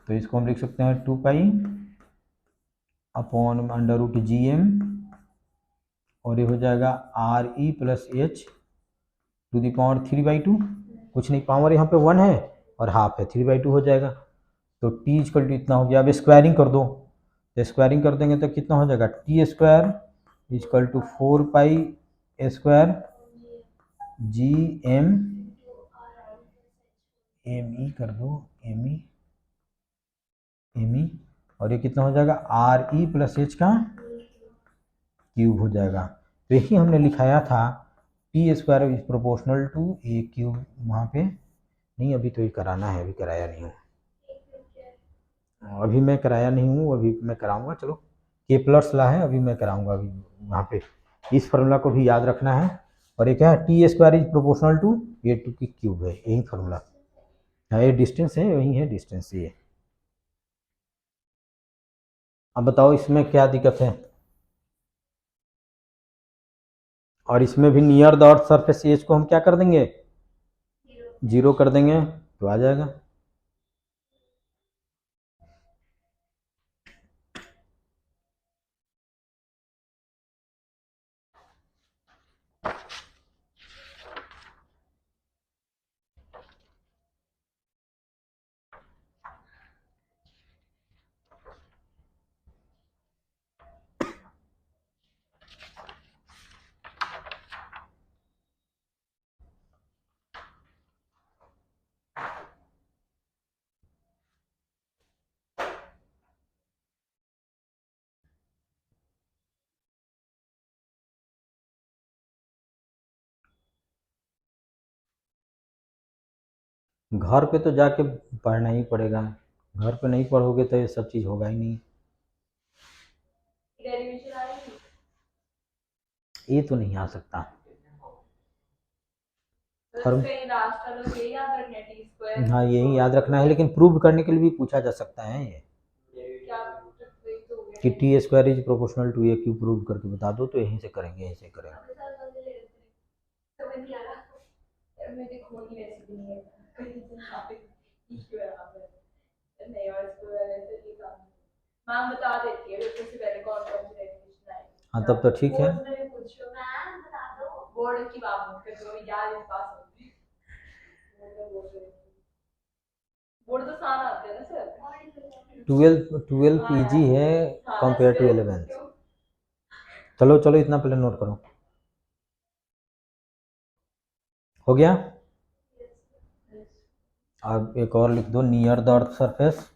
तो इसको हम लिख सकते हैं 2 pi upon under root G M, और ये हो जाएगा R E plus H to the power 3/2, कुछ नहीं, पावर यहाँ पे 1 है और हाफ है, 3/2 हो जाएगा। तो टी इक्वल टू इतना हो गया। अब स्क्वायरिंग कर दो, तो स्क्वायरिंग कर देंगे तो कितना हो जाएगा T square equal to 4 pi square G M, M E कर दो, एम ई, एम ई, और ये कितना हो जाएगा आर ई प्लस एच का क्यूब हो जाएगा। तो यही हमने लिखाया था T square is proportional to A cube, वहाँ पे नहीं, अभी तो ये कराना है, अभी कराया नहीं हूँ, अभी मैं कराया नहीं हूँ, अभी मैं कराऊंगा। चलो के प्लस ला है, अभी मैं कराऊंगा, अभी वहाँ पे इस फार्मूला को भी याद रखना है। और ये क्या है, T square is proportional to A to की क्यूब है, यही फार्मूला है, ये डिस्टेंस है, यही है डिस्टेंस ये। अब बताओ इसमें क्या दिक्कत है, और इसमें भी near the earth surface as को हम क्या कर देंगे, 0 कर देंगे, तो आ जाएगा। घर पे तो जाके पढ़ना ही पड़ेगा, घर पे नहीं पढ़ोगे तो ये सब चीज़ होगा ही नहीं। ये तो नहीं आ सकता। हाँ यही याद रखना है, लेकिन प्रूव करने के लिए भी पूछा जा सकता है ये कि T square is proportional to A cube, prove करके बता दो, तो यहीं से करेंगे, यहीं से करेंगे। हाँ तब तो ठीक है। ट्वेल्थ इजी है कंपेयर टू 11th। चलो चलो इतना पहले नोट करो। हो गया। अब एक और लिख दो, near the earth surface,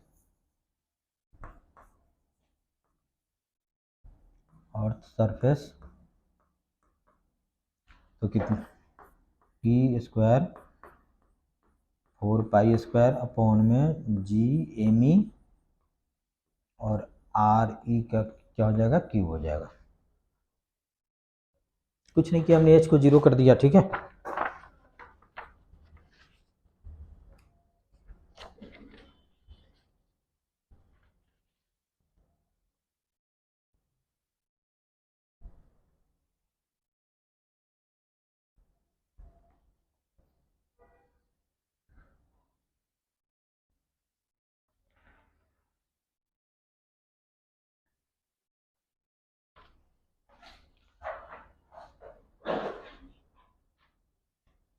earth surface तो कितनी, P square 4 pi square upon में जी एम ई और आर ई का क्या हो जाएगा, क्यू हो जाएगा। कुछ नहीं किया हमने, एच को 0 कर दिया, ठीक है।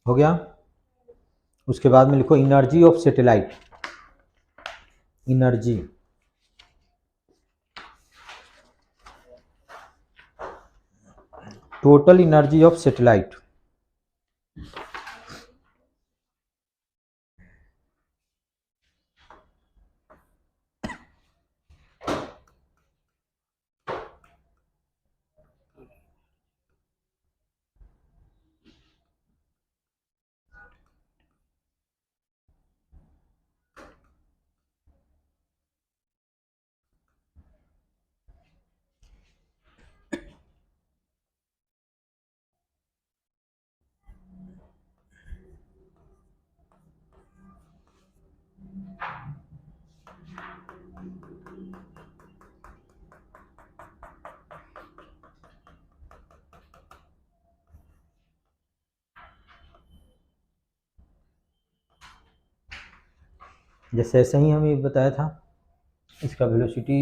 हो गया। उसके बाद में लिखो energy of satellite, energy total energy of satellite. जैसे ऐसे ही हमें बताया था, इसका वेलोसिटी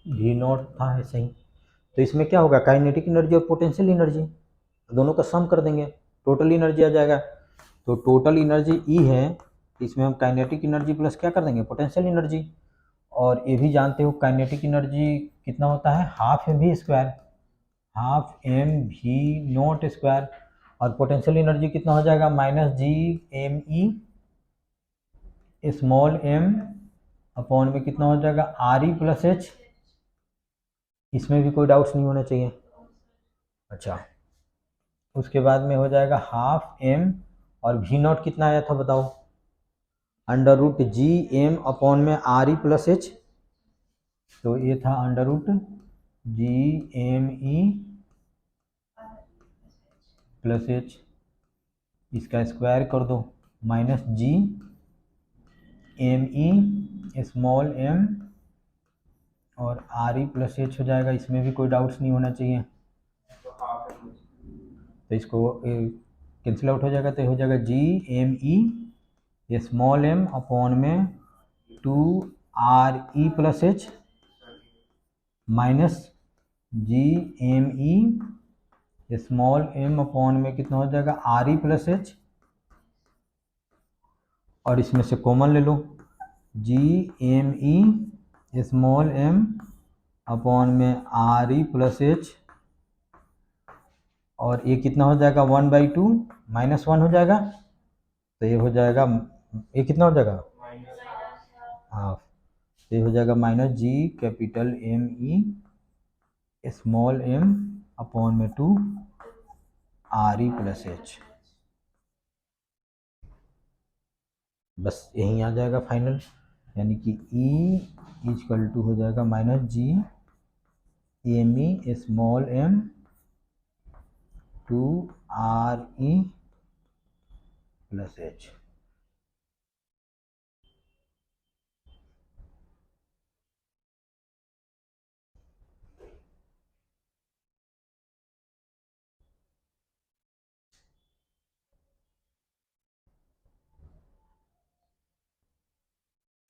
v नॉट था ऐसे ही। तो इसमें क्या होगा, काइनेटिक एनर्जी और पोटेंशियल एनर्जी दोनों का सम कर देंगे, टोटल एनर्जी आ जाएगा। तो टोटल एनर्जी ई है, इसमें हम काइनेटिक एनर्जी प्लस क्या कर देंगे, पोटेंशियल एनर्जी। और ये भी जानते हो काइनेटिक एनर्जी कितना होता है, half M V square, half M V not square. और पोटेंशियल एनर्जी कितना हो जाएगा, minus G M E small M upon में कितना हो जाएगा, आर ई प्लस एच। इसमें भी कोई डाउट्स नहीं होना चाहिए। अच्छा, उसके बाद में हो जाएगा हाफ एम, और वी नॉट कितना आया था बताओ, under root G M upon में आर ई प्लस एच। तो ये था under root G M E plus H, इसका स्क्वायर कर दो, minus G M E small M और आर ई प्लस एच हो जाएगा। इसमें भी कोई डाउट्स नहीं होना चाहिए। तो इसको कैंसिल आउट हो जाएगा, तो हो जाएगा G M E small M upon में 2 R E plus H minus G M E small M upon में कितना हो जाएगा, आर ई प्लस एच। और इसमें से कॉमन ले लो, G M E small M upon में आर ई प्लस एच। और ये कितना हो जाएगा, 1/2 -1 हो जाएगा। तो ये हो जाएगा, ये कितना हो जाएगा, हाफ। तो ये हो जाएगा minus G capital M E small M upon में 2 आर ई प्लस एच। बस यहीं आ जाएगा फाइनल, यानी कि E इजकल टू हो जाएगा minus G M E small m two R E plus H.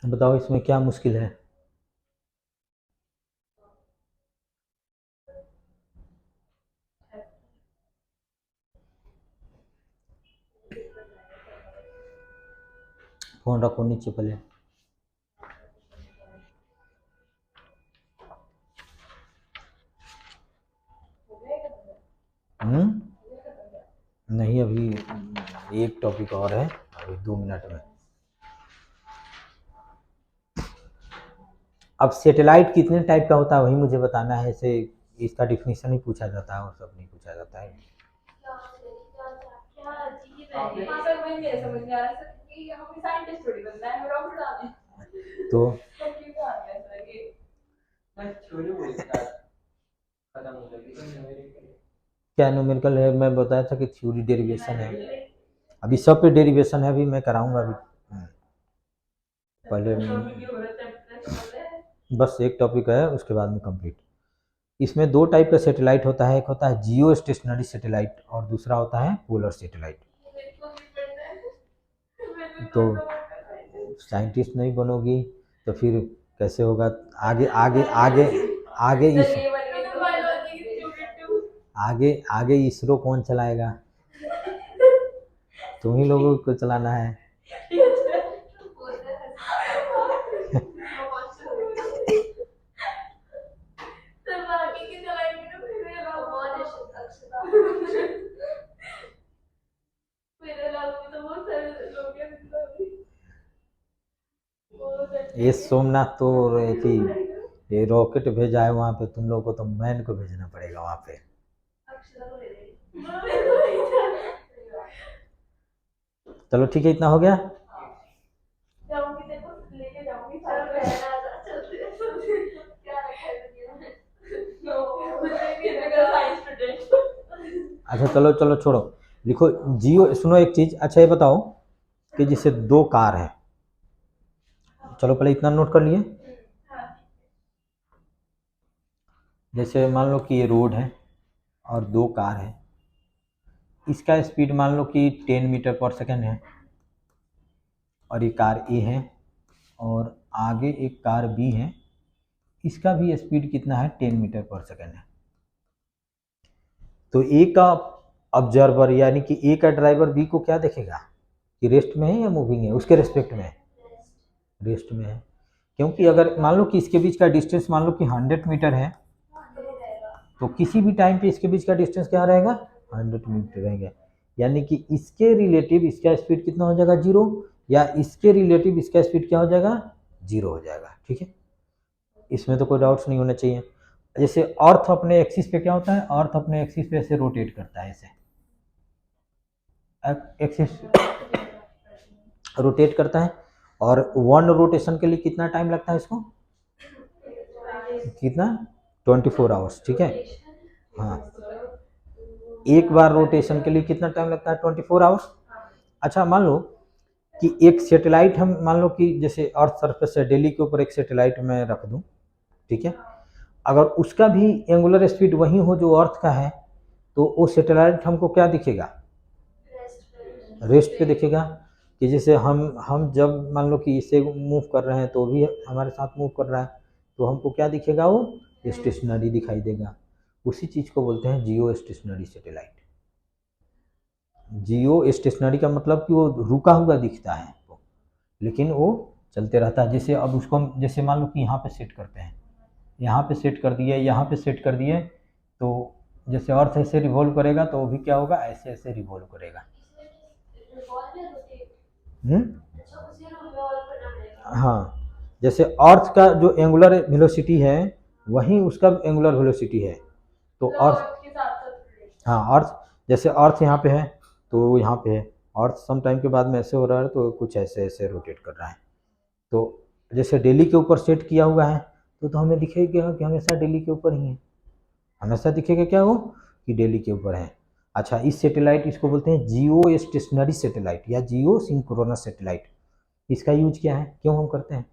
बताओ इसमें क्या मुश्किल है? फोन रखो नीचे पहले। नहीं, अभी एक टॉपिक और है, अभी 2 मिनट में। अब सैटेलाइट कितने टाइप का होता है वही मुझे बताना है। ऐसे इसका डिफिनीशन ही पूछा जाता है और सब नहीं पूछा जाता है। तो क्या न्यूमेरिकल है? मैं बताया था कि थ्योरी डेरिवेशन है, अभी सब पे डेरिवेशन है, अभी मैं कराऊंगा अभी। पहले बस एक टॉपिक है, उसके बाद में कंप्लीट। इसमें 2 टाइप का सैटेलाइट होता है, एक होता है जियो स्टेशनरी सैटेलाइट और दूसरा होता है पोलर सैटेलाइट। तो साइंटिस्ट नहीं बनोगी तो फिर कैसे होगा? आगे आगे आगे आगे इस आगे आगे इसरो कौन चलाएगा? तुम ही लोगों को चलाना है। ये सोमनाथ तो ये रॉकेट भेजा है वहां पे, तुम लोगों को तो मैन को भेजना पड़ेगा वहां पे। चलो ठीक है, इतना हो गया। अच्छा चलो चलो छोड़ो, लिखो जियो। सुनो एक चीज, अच्छा ये बताओ कि जैसे 2 कार है, चलो पहले इतना नोट कर लिए। जैसे मान लो कि ये रोड है और 2 कार है, इसका स्पीड मान लो कि 10 मीटर पर सेकेंड है, और ये कार ए है, और आगे एक कार बी है, इसका भी स्पीड कितना है? 10 मीटर पर सेकेंड है। तो ए का ऑब्जर्वर यानी कि ए का ड्राइवर बी को क्या देखेगा कि रेस्ट में है या मूविंग है, उसके रेस्पेक्ट में है, रेस्ट में है। क्योंकि अगर मान लो कि इसके बीच का डिस्टेंस मान लो कि 100 मीटर है, तो किसी भी टाइम पे इसके बीच का डिस्टेंस क्या रहेगा? 100 मीटर रहेगा। यानी कि इसके रिलेटिव इसका स्पीड कितना हो जाएगा? 0, या इसके रिलेटिव इसका स्पीड क्या हो जाएगा? 0 हो जाएगा। ठीक है, इसमें तो कोई डाउट्स नहीं होना चाहिए। जैसे अर्थ अपने एक्सिस पे क्या होता है? अर्थ अपने एक्सिस पे ऐसे रोटेट करता है, ऐसे एक्सिस रोटेट करता है, और 1 रोटेशन के लिए कितना टाइम लगता है इसको? कितना? 24 आवर्स। ठीक है, हाँ, एक बार रोटेशन के लिए कितना टाइम लगता है? 24 आवर्स। अच्छा मान लो कि एक सैटेलाइट, हम मान लो कि जैसे अर्थ सरफेस है, दिल्ली के ऊपर एक सैटेलाइट मैं रख दूं, ठीक है, अगर उसका भी एंगुलर स्पीड वही हो जो अर्थ का है, तो वो सैटेलाइट हमको क्या दिखेगा? रेस्ट पे दिखेगा। कि जैसे हम जब मान लो कि इसे मूव कर रहे हैं तो भी हमारे साथ मूव कर रहा है, तो हमको क्या दिखेगा? वो स्टेशनरी दिखाई देगा। उसी चीज़ को बोलते हैं जियो स्टेशनरी सैटेलाइट। जियो स्टेशनरी का मतलब कि वो रुका हुआ दिखता है, लेकिन वो चलते रहता है। जैसे अब उसको हम जैसे मान लो कि यहाँ पे सेट करते हैं, यहाँ पे सेट कर दिए, यहाँ पे सेट कर दिए, तो जैसे अर्थ ऐसे रिवॉल्व करेगा तो वो भी क्या होगा? ऐसे ऐसे रिवॉल्व करेगा। हाँ, जैसे अर्थ का जो एंगुलर वेलोसिटी है वही उसका एंगुलर वेलोसिटी है। तो अर्थ, हाँ, अर्थ जैसे अर्थ यहाँ पे है तो यहाँ पे है, अर्थ सम टाइम के बाद में ऐसे हो रहा है तो कुछ ऐसे ऐसे रोटेट कर रहा है। तो जैसे डेली के ऊपर सेट किया हुआ है तो हमें दिखेगा कि हमेशा डेली के ऊपर ही है, हमेशा दिखेगा क्या वो कि डेली के ऊपर है। अच्छा, इस सैटेलाइट इसको बोलते हैं जियो स्टेशनरी सैटेलाइट या जियो सिंक्रोनस सैटेलाइट। इसका यूज क्या है, क्यों हम करते हैं?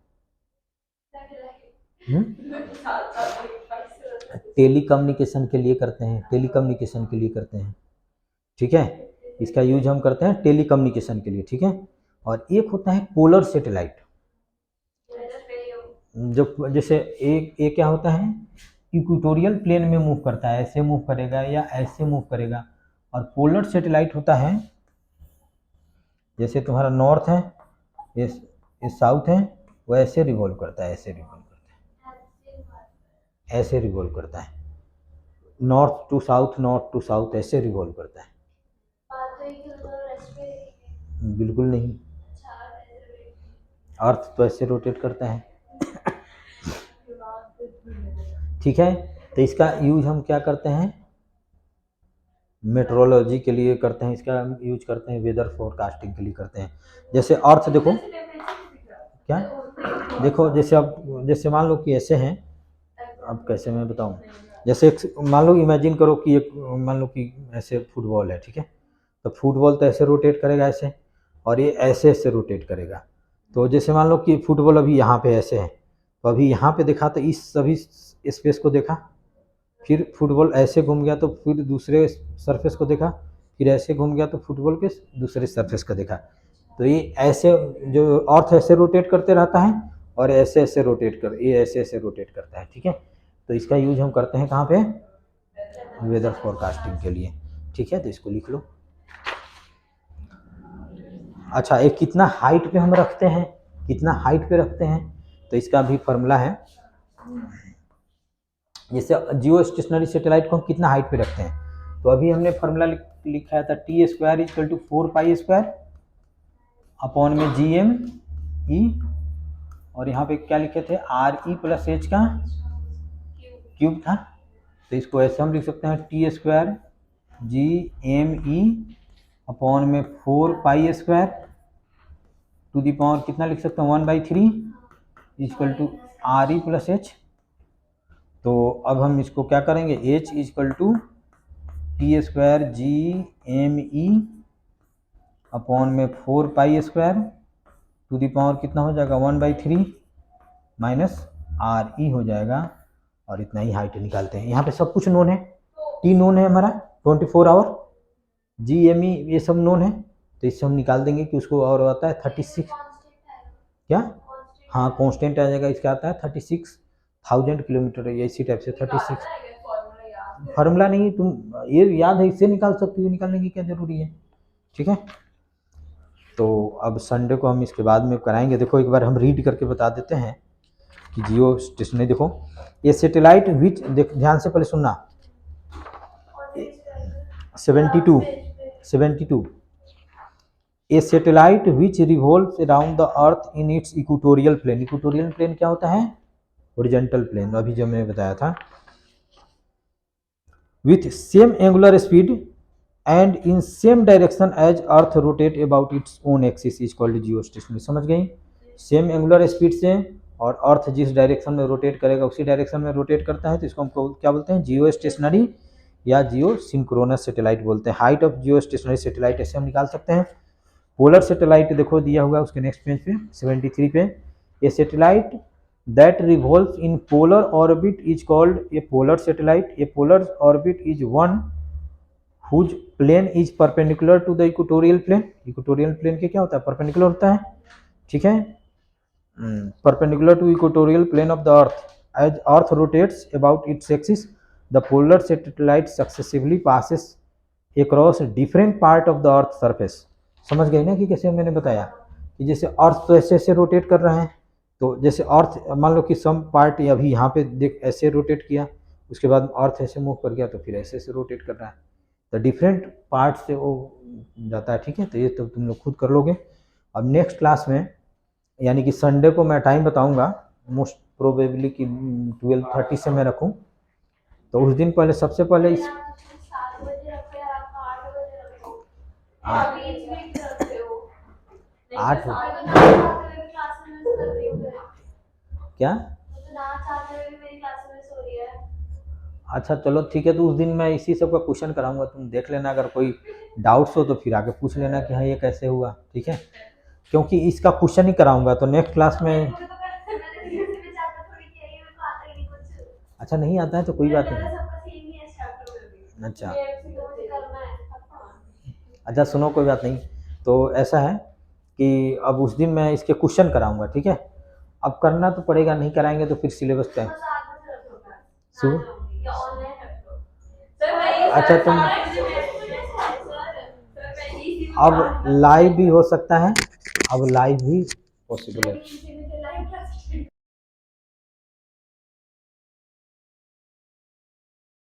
टेली कम्युनिकेशन के लिए करते हैं, टेली कम्युनिकेशन के लिए करते हैं, ठीक है। इसका यूज हम करते हैं टेली कम्युनिकेशन के लिए, ठीक है। और एक होता है पोलर सैटेलाइट, जो जैसे एक क्या होता है, इक्वेटोरियल प्लेन में मूव करता है, ऐसे मूव करेगा या ऐसे मूव करेगा। और पोलर सैटेलाइट होता है जैसे तुम्हारा नॉर्थ है, ये साउथ है, वो ऐसे रिवॉल्व करता है, ऐसे रिवॉल्व करता है, ऐसे रिवॉल्व करता है, north to south, north to south, ऐसे रिवॉल्व करता है। बिल्कुल नहीं, अर्थ तो ऐसे रोटेट करता है, ठीक है। तो इसका यूज हम क्या करते हैं, मेट्रोलॉजी के लिए करते हैं, इसका यूज करते हैं वेदर फोरकास्टिंग के लिए करते हैं। जैसे अर्थ देखो क्या, देखो जैसे अब जैसे मान लो कि ऐसे हैं, अब कैसे मैं बताऊं, जैसे मान लो इमेजिन करो कि एक मान लो कि ऐसे फुटबॉल है, ठीक है। तो फुटबॉल तो ऐसे रोटेट करेगा ऐसे, और ये ऐसे ऐसे रोटेट करेगा। तो जैसे मान लो कि फुटबॉल अभी यहाँ पे ऐसे है, तो अभी यहाँ पे देखा तो इस सभी स्पेस को देखा, फिर फुटबॉल ऐसे घूम गया तो फिर दूसरे सरफेस को देखा, फिर ऐसे घूम गया तो फुटबॉल के दूसरे सरफेस को देखा। तो ये ऐसे जो अर्थ ऐसे रोटेट करते रहता है और ऐसे ऐसे रोटेट कर, ये ऐसे ऐसे रोटेट करता है, ठीक है। तो इसका यूज हम करते हैं कहाँ पे, वेदर फोरकास्टिंग के लिए, ठीक है। तो इसको लिख लो। अच्छा, एक कितना हाइट पे हम रखते हैं, कितना हाइट पे रखते हैं, तो इसका भी फॉर्मूला है। जैसे जियो स्टेशनरी सैटेलाइट को हम कितना हाइट पे रखते हैं, तो अभी हमने फॉर्मूला लिखा था T square equal to 4 pi square upon में जी एम ई, और यहाँ पे क्या लिखे थे, आर ई प्लस एच का क्यूब था। तो इसको ऐसे हम लिख सकते हैं T square G M E upon में 4 pi square to the power कितना लिख सकते हैं 1/3 equal to R E plus H. तो अब हम इसको क्या करेंगे, h equal to T square G M E upon में 4 pi square to the power कितना हो जाएगा 1/3 माइनस आर ई हो जाएगा। और इतना ही हाइट निकालते हैं। यहाँ पे सब कुछ नोन है, टी नोन है हमारा 24 आवर, जी एम ई ये सब नोन है। तो इससे हम निकाल देंगे कि उसको और आता है 36, क्या, हाँ कांस्टेंट आ जाएगा, इसका आता है 36,000 किलोमीटर, इसी टाइप से 36। फार्मूला नहीं, तुम ये याद है, इससे निकाल सकती हो, निकालने की क्या जरूरी है, ठीक है। तो अब संडे को हम इसके बाद में कराएंगे। देखो एक बार हम रीड करके बता देते हैं कि जियो स्टेशनरी, देखो ये सैटेलाइट विच, देख ध्यान से पहले सुनना, 72 a satellite which revolves around the earth in its equatorial plane. Equatorial plane क्या होता है, हॉरिजॉन्टल प्लेन, अभी जो मैंने बताया था, with same angular speed and in same direction as earth rotate about its own axis is called geostationary. समझ गई, सेम एंगुलर स्पीड से और अर्थ जिस डायरेक्शन में रोटेट करेगा उसी डायरेक्शन में रोटेट करता है, तो इसको हम क्या बोलते हैं, जियो स्टेशनरी या जियो सिंक्रोनस सैटेलाइट बोलते हैं। Height of Jio stationery satellite ऐसे हम निकाल सकते हैं। पोलर सैटेलाइट देखो दिया हुआ है उसके नेक्स्ट पेज पे 73 पे, a satellite that revolves in polar orbit is called a polar satellite. A polar orbit is one whose plane is perpendicular to the equatorial plane. Equatorial plane के क्या होता है, परपेंडिकुलर होता है, ठीक है, perpendicular to equatorial plane of the earth as earth rotates about its axis the polar satellite successively passes across different part of the earth surface. समझ गए ना कि कैसे मैंने बताया कि जैसे अर्थ तो ऐसे ऐसे रोटेट कर रहा है, तो जैसे अर्थ मान लो कि सम पार्ट अभी यहाँ पे देख ऐसे रोटेट किया, उसके बाद अर्थ ऐसे मूव कर गया तो फिर ऐसे ऐसे रोटेट कर रहा है, तो डिफरेंट पार्ट से वो जाता है, ठीक है। तो ये तो तुम लोग खुद कर लोगे। अब नेक्स्ट क्लास में यानी कि संडे को मैं टाइम बताऊंगा, मोस्ट प्रोबेबली कि 12:30 से मैं रखूं, तो उस दिन पहले सबसे पहले इस 8 क्या? अच्छा चलो ठीक है, तो उस दिन मैं इसी सब का क्वेश्चन कराऊंगा, तुम देख लेना, अगर कोई डाउट्स हो तो फिर आके पूछ लेना कि हाँ ये कैसे हुआ, ठीक है? क्योंकि इसका क्वेश्चन ही कराऊंगा तो नेक्स्ट क्लास में। अच्छा नहीं आता है तो कोई बात नहीं। अच्छा अच्छा सुनो, कोई बात नहीं। तो ऐसा है कि अब उस दिन मैं इसके क्वेश्चन कराऊंगा, ठीक है? अब करना तो पड़ेगा, नहीं कराएंगे तो फिर सिलेबस टाइम सुबह। अच्छा तुम अब लाइव भी हो सकता है, अब लाइव भी पॉसिबल है।